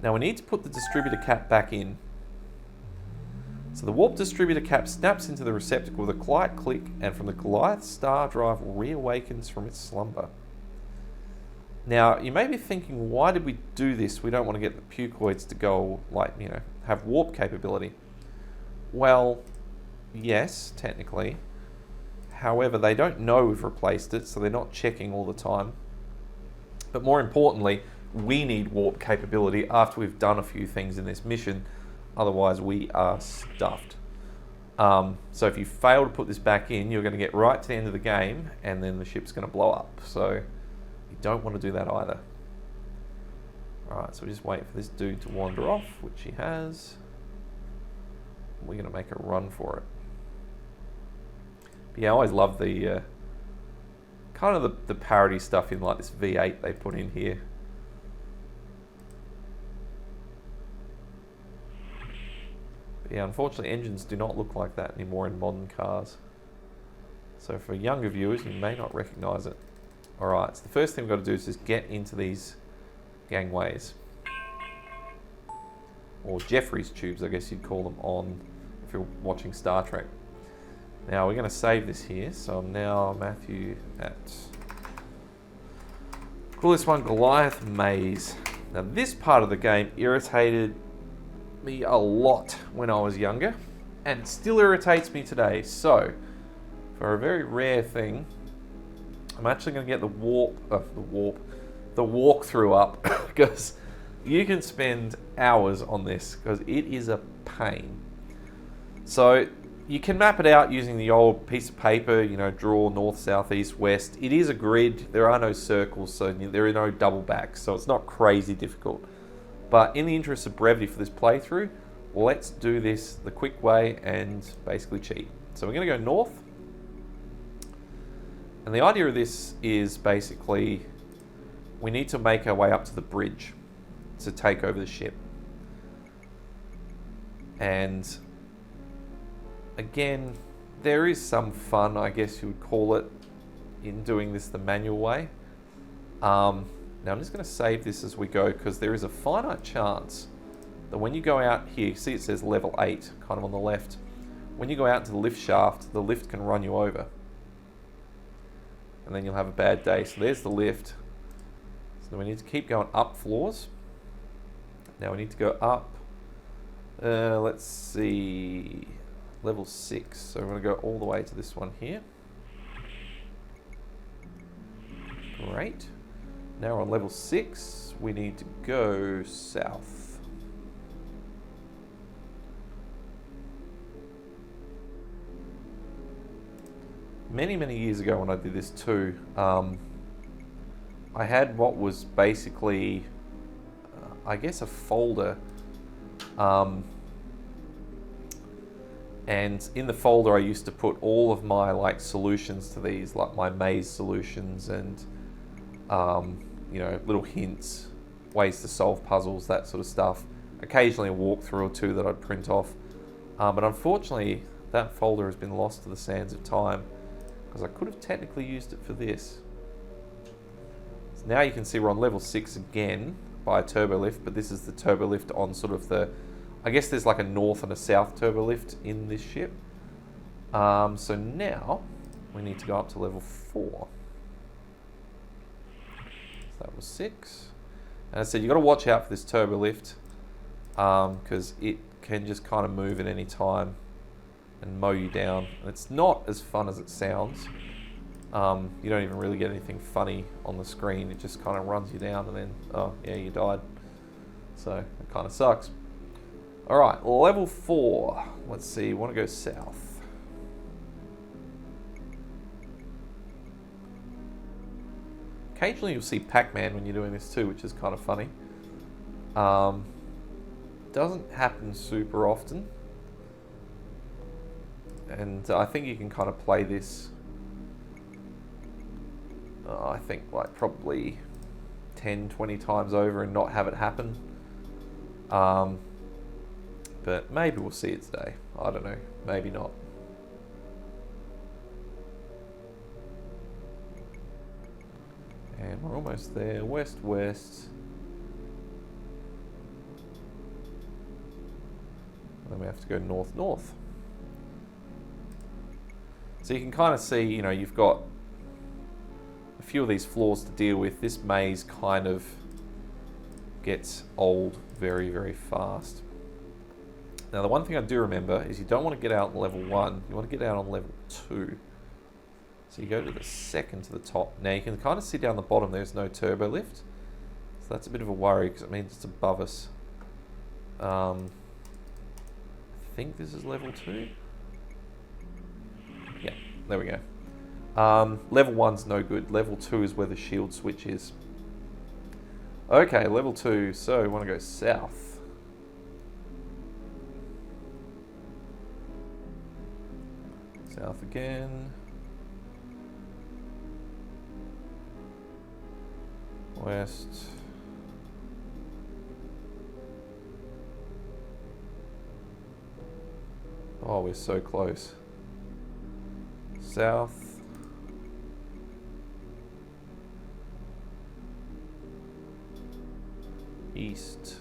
Speaker 1: Now we need to put the distributor cap back in. So the warp distributor cap snaps into the receptacle with a quiet click, and from the Goliath star drive reawakens from its slumber. Now you may be thinking, why did we do this? We don't want to get the pucoids to go, like, you know, have warp capability. Well, yes, technically. However, they don't know we've replaced it, so they're not checking all the time. But more importantly, we need warp capability after we've done a few things in this mission. Otherwise, we are stuffed. So if you fail to put this back in, you're going to get right to the end of the game, and then the ship's going to blow up. So you don't want to do that either. Alright, so we just wait for this dude to wander off, which he has. We're going to make a run for it. But yeah, I always love the kind of the parody stuff in like this V8 they put in here. But yeah, unfortunately engines do not look like that anymore in modern cars. So for younger viewers, you may not recognise it. Alright, so the first thing we've got to do is just get into these gangways. Or Jeffrey's tubes, I guess you'd call them on if you're watching Star Trek. Now we're going to save this here, so I'm now Matthew at... call this one Goliath Maze. Now this part of the game irritated me a lot when I was younger, and it still irritates me today. So, for a very rare thing, I'm actually going to get the walkthrough up, because you can spend hours on this, because it is a pain. So, you can map it out using the old piece of paper, you know, draw north, south, east, west. It is a grid, there are no circles, so there are no double backs, so it's not crazy difficult. But in the interest of brevity for this playthrough, let's do this the quick way and basically cheat. So we're going to go north. And the idea of this is basically we need to make our way up to the bridge to take over the ship. And again, there is some fun, I guess you would call it, in doing this the manual way. Now I'm just going to save this as we go, because there is a finite chance that when you go out here, see it says level 8 kind of on the left, when you go out to the lift shaft, the lift can run you over and then you'll have a bad day. So there's the lift. So we need to keep going up floors. Now we need to go up, let's see, level 6. So we're going to go all the way to this one here. Great. Now we're on level 6, we need to go south. Many, many years ago when I did this too, I had what was basically, I guess, a folder. And in the folder I used to put all of my like solutions to these, like my maze solutions and you know, little hints, ways to solve puzzles, that sort of stuff. Occasionally a walkthrough or two that I'd print off. But unfortunately, that folder has been lost to the sands of time, because I could have technically used it for this. So now you can see we're on level 6 again by a turbo lift, but this is the turbo lift on sort of the, I guess there's like a north and a south turbo lift in this ship. So now we need to go up to level 4. That was 6. And I said you got to watch out for this turbo lift, because it can just kind of move at any time and mow you down. And it's not as fun as it sounds. You don't even really get anything funny on the screen. It just kind of runs you down and then, oh yeah, you died. So it kind of sucks. Alright, level 4. Let's see, want to go south. Occasionally you'll see Pac-Man when you're doing this too, which is kind of funny. Doesn't happen super often. And I think you can kind of play this, I think like probably 10, 20 times over and not have it happen. But maybe we'll see it today. I don't know. Maybe not. And we're almost there. West, west. Then we have to go north, north. So you can kind of see, you know, you've got a few of these floors to deal with. This maze kind of gets old very, very fast. Now, the one thing I do remember is you don't want to get out on level 1. You want to get out on level 2. So you go to the second to the top. Now, you can kind of see down the bottom there's no turbo lift. So that's a bit of a worry because it means it's above us. I think this is level 2. Yeah, there we go. Level 1's no good. Level 2 is where the shield switch is. Okay, level 2. So we want to go south. South again. West. Oh, we're so close. South. East.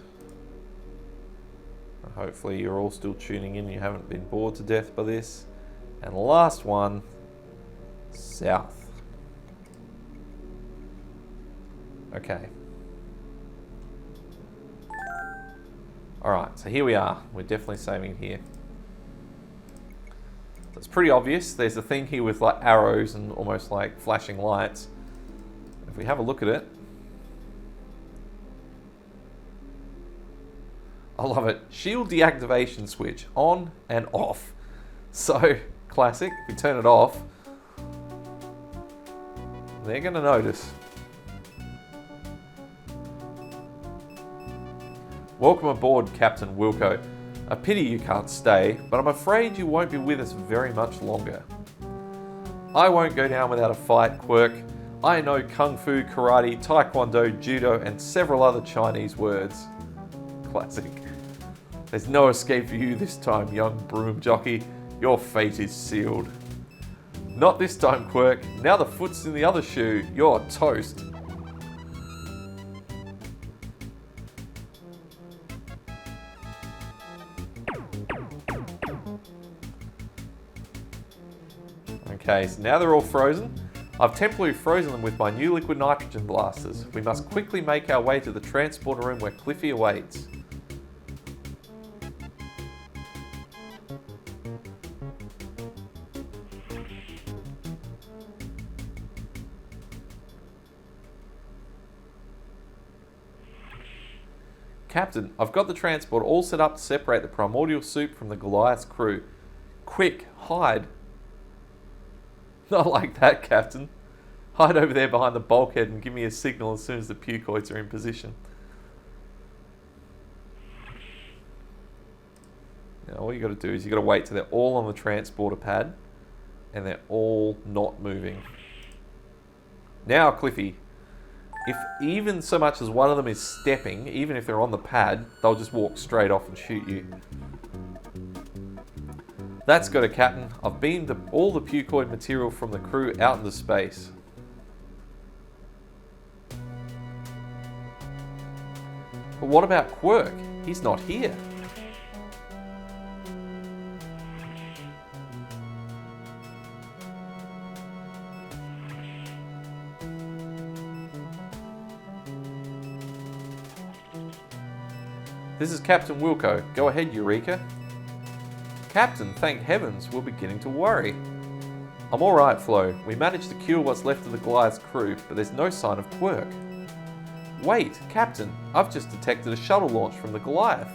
Speaker 1: And hopefully you're all still tuning in. You haven't been bored to death by this. And the last one, south. Okay. Alright, so here we are. We're definitely saving here. So it's pretty obvious. There's a thing here with like arrows and almost like flashing lights. If we have a look at it. I love it. Shield deactivation switch, on and off. So, classic. If we turn it off, they're going to notice. Welcome aboard, Captain Wilco. A pity you can't stay, but I'm afraid you won't be with us very much longer. I won't go down without a fight, Quirk. I know Kung Fu, Karate, Taekwondo, Judo, and several other Chinese words. Classic. There's no escape for you this time, young broom jockey. Your fate is sealed. Not this time, Quirk. Now the foot's in the other shoe. You're toast. Okay, so now they're all frozen. I've temporarily frozen them with my new liquid nitrogen blasters. We must quickly make our way to the transporter room where Cliffy awaits. Captain, I've got the transport all set up to separate the primordial soup from the Goliath's crew. Quick, hide. Not like that, Captain. Hide over there behind the bulkhead and give me a signal as soon as the pucoids are in position. Now all you got to do is you got to wait till they're all on the transporter pad and they're all not moving. Now, Cliffy, if even so much as one of them is stepping, even if they're on the pad, they'll just walk straight off and shoot you. That's got it, Captain. I've beamed all the pucoid material from the crew out into space. But what about Quirk? He's not here. This is Captain Wilco. Go ahead, Eureka. Captain, thank heavens, we're beginning to worry. I'm alright, Flo. We managed to cure what's left of the Goliath's crew, but there's no sign of Quirk. Wait, Captain, I've just detected a shuttle launch from the Goliath.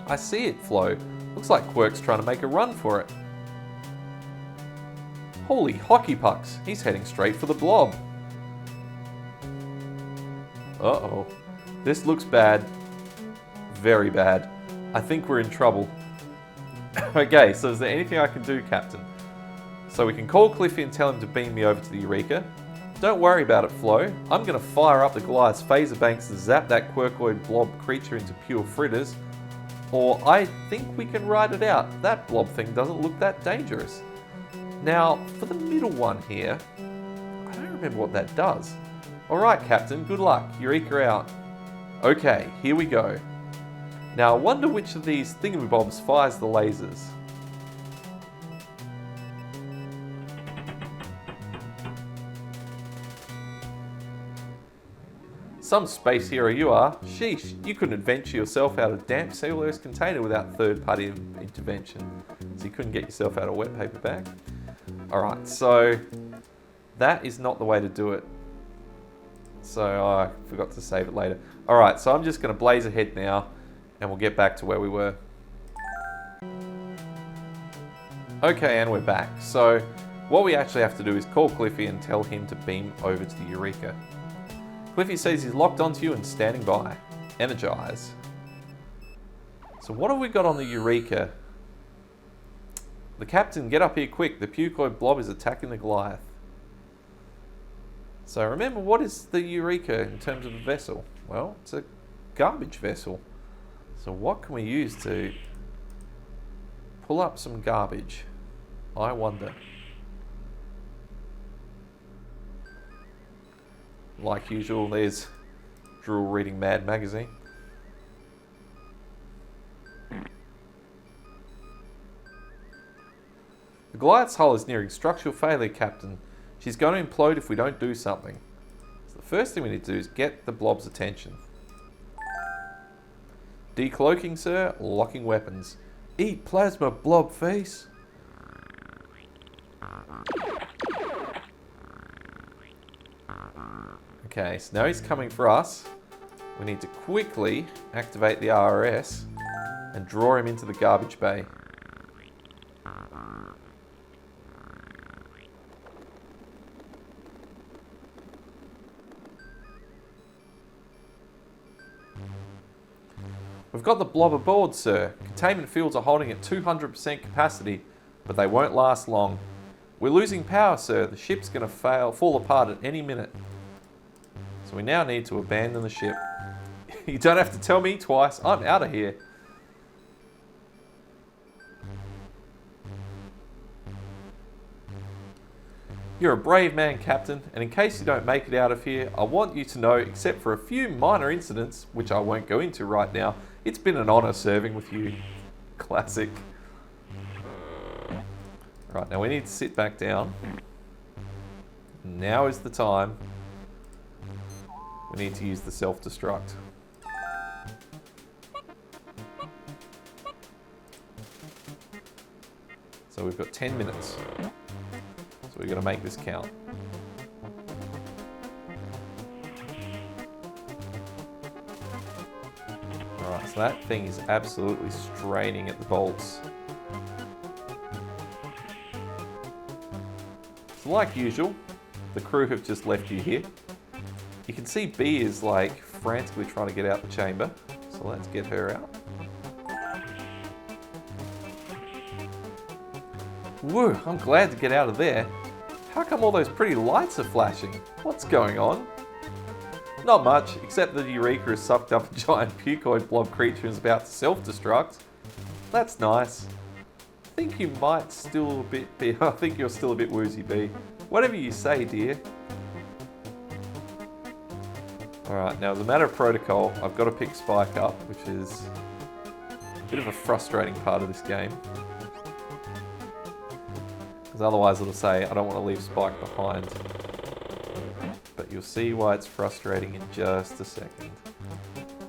Speaker 1: I see it, Flo. Looks like Quirk's trying to make a run for it. Holy hockey pucks, he's heading straight for the blob. Uh-oh. This looks bad. Very bad. I think we're in trouble. Okay, so is there anything I can do, Captain? So we can call Cliffy and tell him to beam me over to the Eureka. Don't worry about it, Flo. I'm going to fire up the Goliath's phaser banks to zap that quirkoid blob creature into pure fritters. Or I think we can ride it out. That blob thing doesn't look that dangerous. Now, for the middle one here, I don't remember what that does. Alright, Captain, good luck. Eureka out. Okay, here we go. Now, I wonder which of these thingamabobs fires the lasers. Some space hero you are. Sheesh, you couldn't adventure yourself out of damp cellulose container without third-party intervention. So you couldn't get yourself out of a wet paper bag. Alright, so that is not the way to do it. So I forgot to save it later. Alright, so I'm just going to blaze ahead now and we'll get back to where we were. Okay, and we're back. So what we actually have to do is call Cliffy and tell him to beam over to the Eureka. Cliffy says he's locked onto you and standing by. Energize. So what have we got on the Eureka? The captain, get up here quick. The pucoid blob is attacking the Goliath. So remember, what is the Eureka in terms of a vessel? Well, it's a garbage vessel. So what can we use to pull up some garbage? I wonder. Like usual, there's Drool reading Mad Magazine. The Goliath's hull is nearing structural failure, Captain. She's going to implode if we don't do something. So the first thing we need to do is get the blob's attention. Decloaking, sir. Locking weapons. Eat plasma, blob face. Okay, so now he's coming for us. We need to quickly activate the RRS and draw him into the garbage bay. We've got the blob aboard, sir. Containment fields are holding at 200% capacity, but they won't last long. We're losing power, sir. The ship's going to fall apart at any minute. So we now need to abandon the ship. You don't have to tell me twice. I'm out of here. You're a brave man, Captain, and in case you don't make it out of here, I want you to know, except for a few minor incidents, which I won't go into right now, it's been an honor serving with you. Classic. Right, now we need to sit back down. Now is the time. We need to use the self-destruct. So we've got 10 minutes. So we're going to make this count. Alright, so that thing is absolutely straining at the bolts. So like usual, the crew have just left you here. You can see B is like frantically trying to get out the chamber. So let's get her out. Woo, I'm glad to get out of there. How come all those pretty lights are flashing? What's going on? Not much, except that Eureka has sucked up a giant pucoid blob creature and is about to self-destruct. That's nice. I think you might still be, I think you're still a bit woozy, B. Whatever you say, dear. Alright, now as a matter of protocol, I've got to pick Spike up, which is a bit of a frustrating part of this game. Because otherwise it'll say, I don't want to leave Spike behind. But you'll see why it's frustrating in just a second.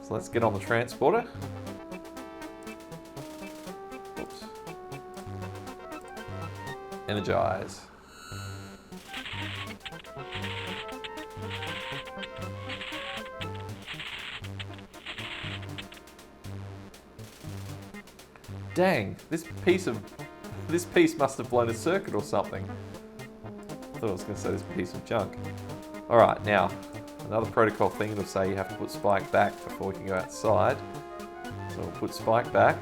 Speaker 1: So let's get on the transporter. Oops. Energize. Dang, this piece must have blown a circuit or something. I thought I was going to say this piece of junk. Alright, now, another protocol thing, it'll say you have to put Spike back before we can go outside. So we'll put Spike back.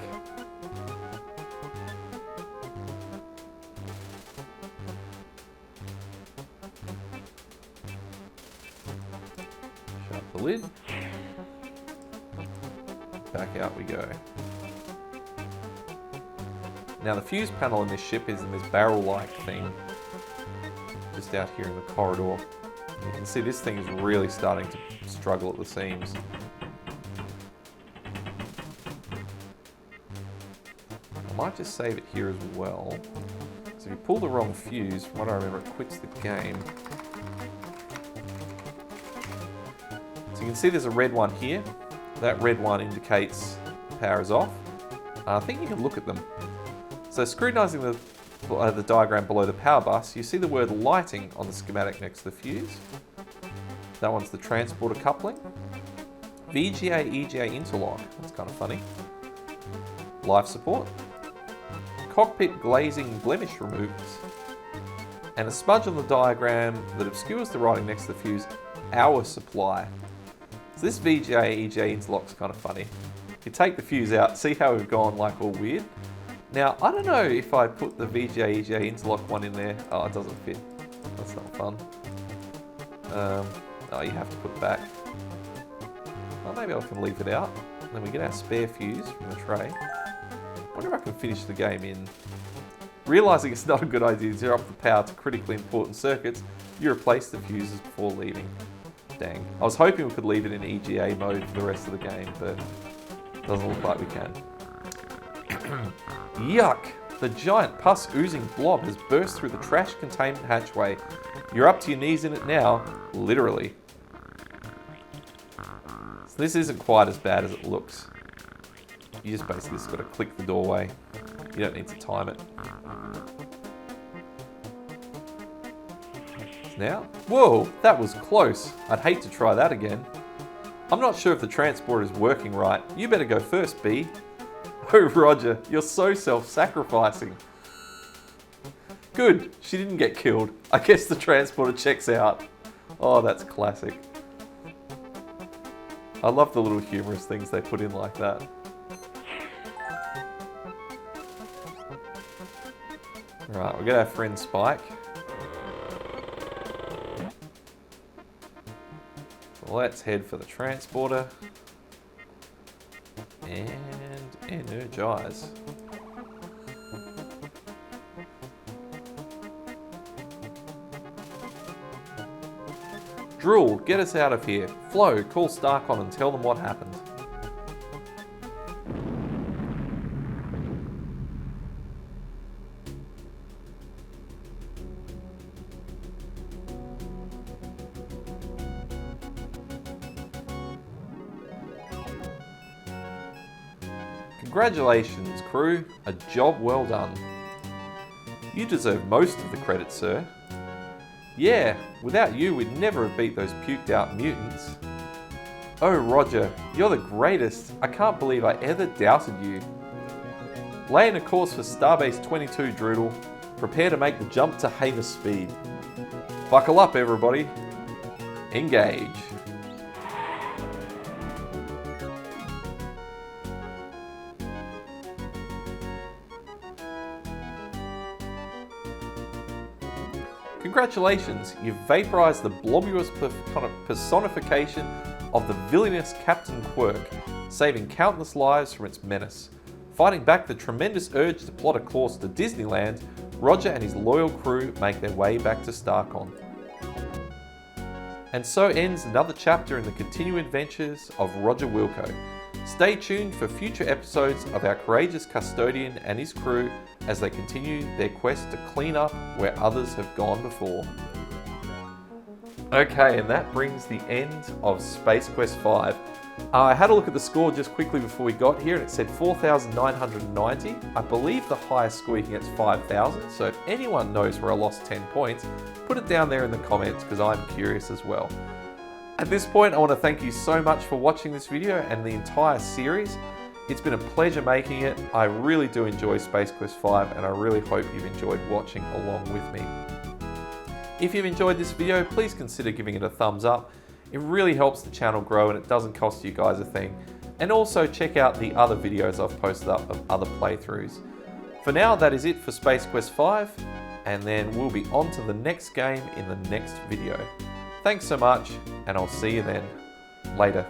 Speaker 1: lid. Back out we go. Now the fuse panel in this ship is in this barrel-like thing, just out here in the corridor. You can see this thing is really starting to struggle at the seams. I might just save it here as well. So if you pull the wrong fuse, from what I remember, it quits the game. So you can see there's a red one here. That red one indicates the power is off. I think you can look at them. So scrutinizing the diagram below the power bus, you see the word lighting on the schematic next to the fuse. That one's the transporter coupling. VGA-HDMI interlock, that's kind of funny. Life support. Cockpit glazing blemish removers. And a smudge on the diagram that obscures the writing next to the fuse, hour supply. So this VGA-HDMI interlock's kind of funny. You take the fuse out, see how we've gone like all weird. Now, I don't know if I put the VGA-HDMI interlock one in there. Oh, it doesn't fit. That's not fun. Oh, you have to put it back. Well, maybe I can leave it out. Then we get our spare fuse from the tray. I wonder if I can finish the game in. Realising it's not a good idea to zero up the power to critically important circuits, you replace the fuses before leaving. Dang. I was hoping we could leave it in EGA mode for the rest of the game, but it doesn't look like we can. Yuck! The giant pus-oozing blob has burst through the trash containment hatchway. You're up to your knees in it now, literally. So this isn't quite as bad as it looks. You just basically got to click the doorway. You don't need to time it. Now, whoa, that was close. I'd hate to try that again. I'm not sure if the transporter is working right. You better go first, B. Oh, Roger, you're so self-sacrificing. Good, she didn't get killed. I guess the transporter checks out. Oh, that's classic. I love the little humorous things they put in like that. Right, we've got our friend Spike. So let's head for the transporter. And energize. Drool, get us out of here. Flo, call Starcon and tell them what happened. Congratulations, crew. A job well done. You deserve most of the credit, sir. Yeah, without you, we'd never have beat those puked out mutants. Oh, Roger, you're the greatest. I can't believe I ever doubted you. Laying a course for Starbase 22, Droodle. Prepare to make the jump to Haver speed. Buckle up, everybody. Engage. Congratulations, you've vaporized the blobulous personification of the villainous Captain Quirk, saving countless lives from its menace. Fighting back the tremendous urge to plot a course to Disneyland, Roger and his loyal crew make their way back to Starcon. And so ends another chapter in the continuing adventures of Roger Wilco. Stay tuned for future episodes of our courageous custodian and his crew as they continue their quest to clean up where others have gone before. Okay, and that brings the end of Space Quest 5. I had a look at the score just quickly before we got here and it said 4,990. I believe the highest score you can get is 5,000, so if anyone knows where I lost 10 points, put it down there in the comments because I'm curious as well. At this point, I want to thank you so much for watching this video and the entire series. It's been a pleasure making it. I really do enjoy Space Quest 5 and I really hope you've enjoyed watching along with me. If you've enjoyed this video, please consider giving it a thumbs up. It really helps the channel grow and it doesn't cost you guys a thing. And also check out the other videos I've posted up of other playthroughs. For now, that is it for Space Quest 5, and then we'll be on to the next game in the next video. Thanks so much, and I'll see you then. Later.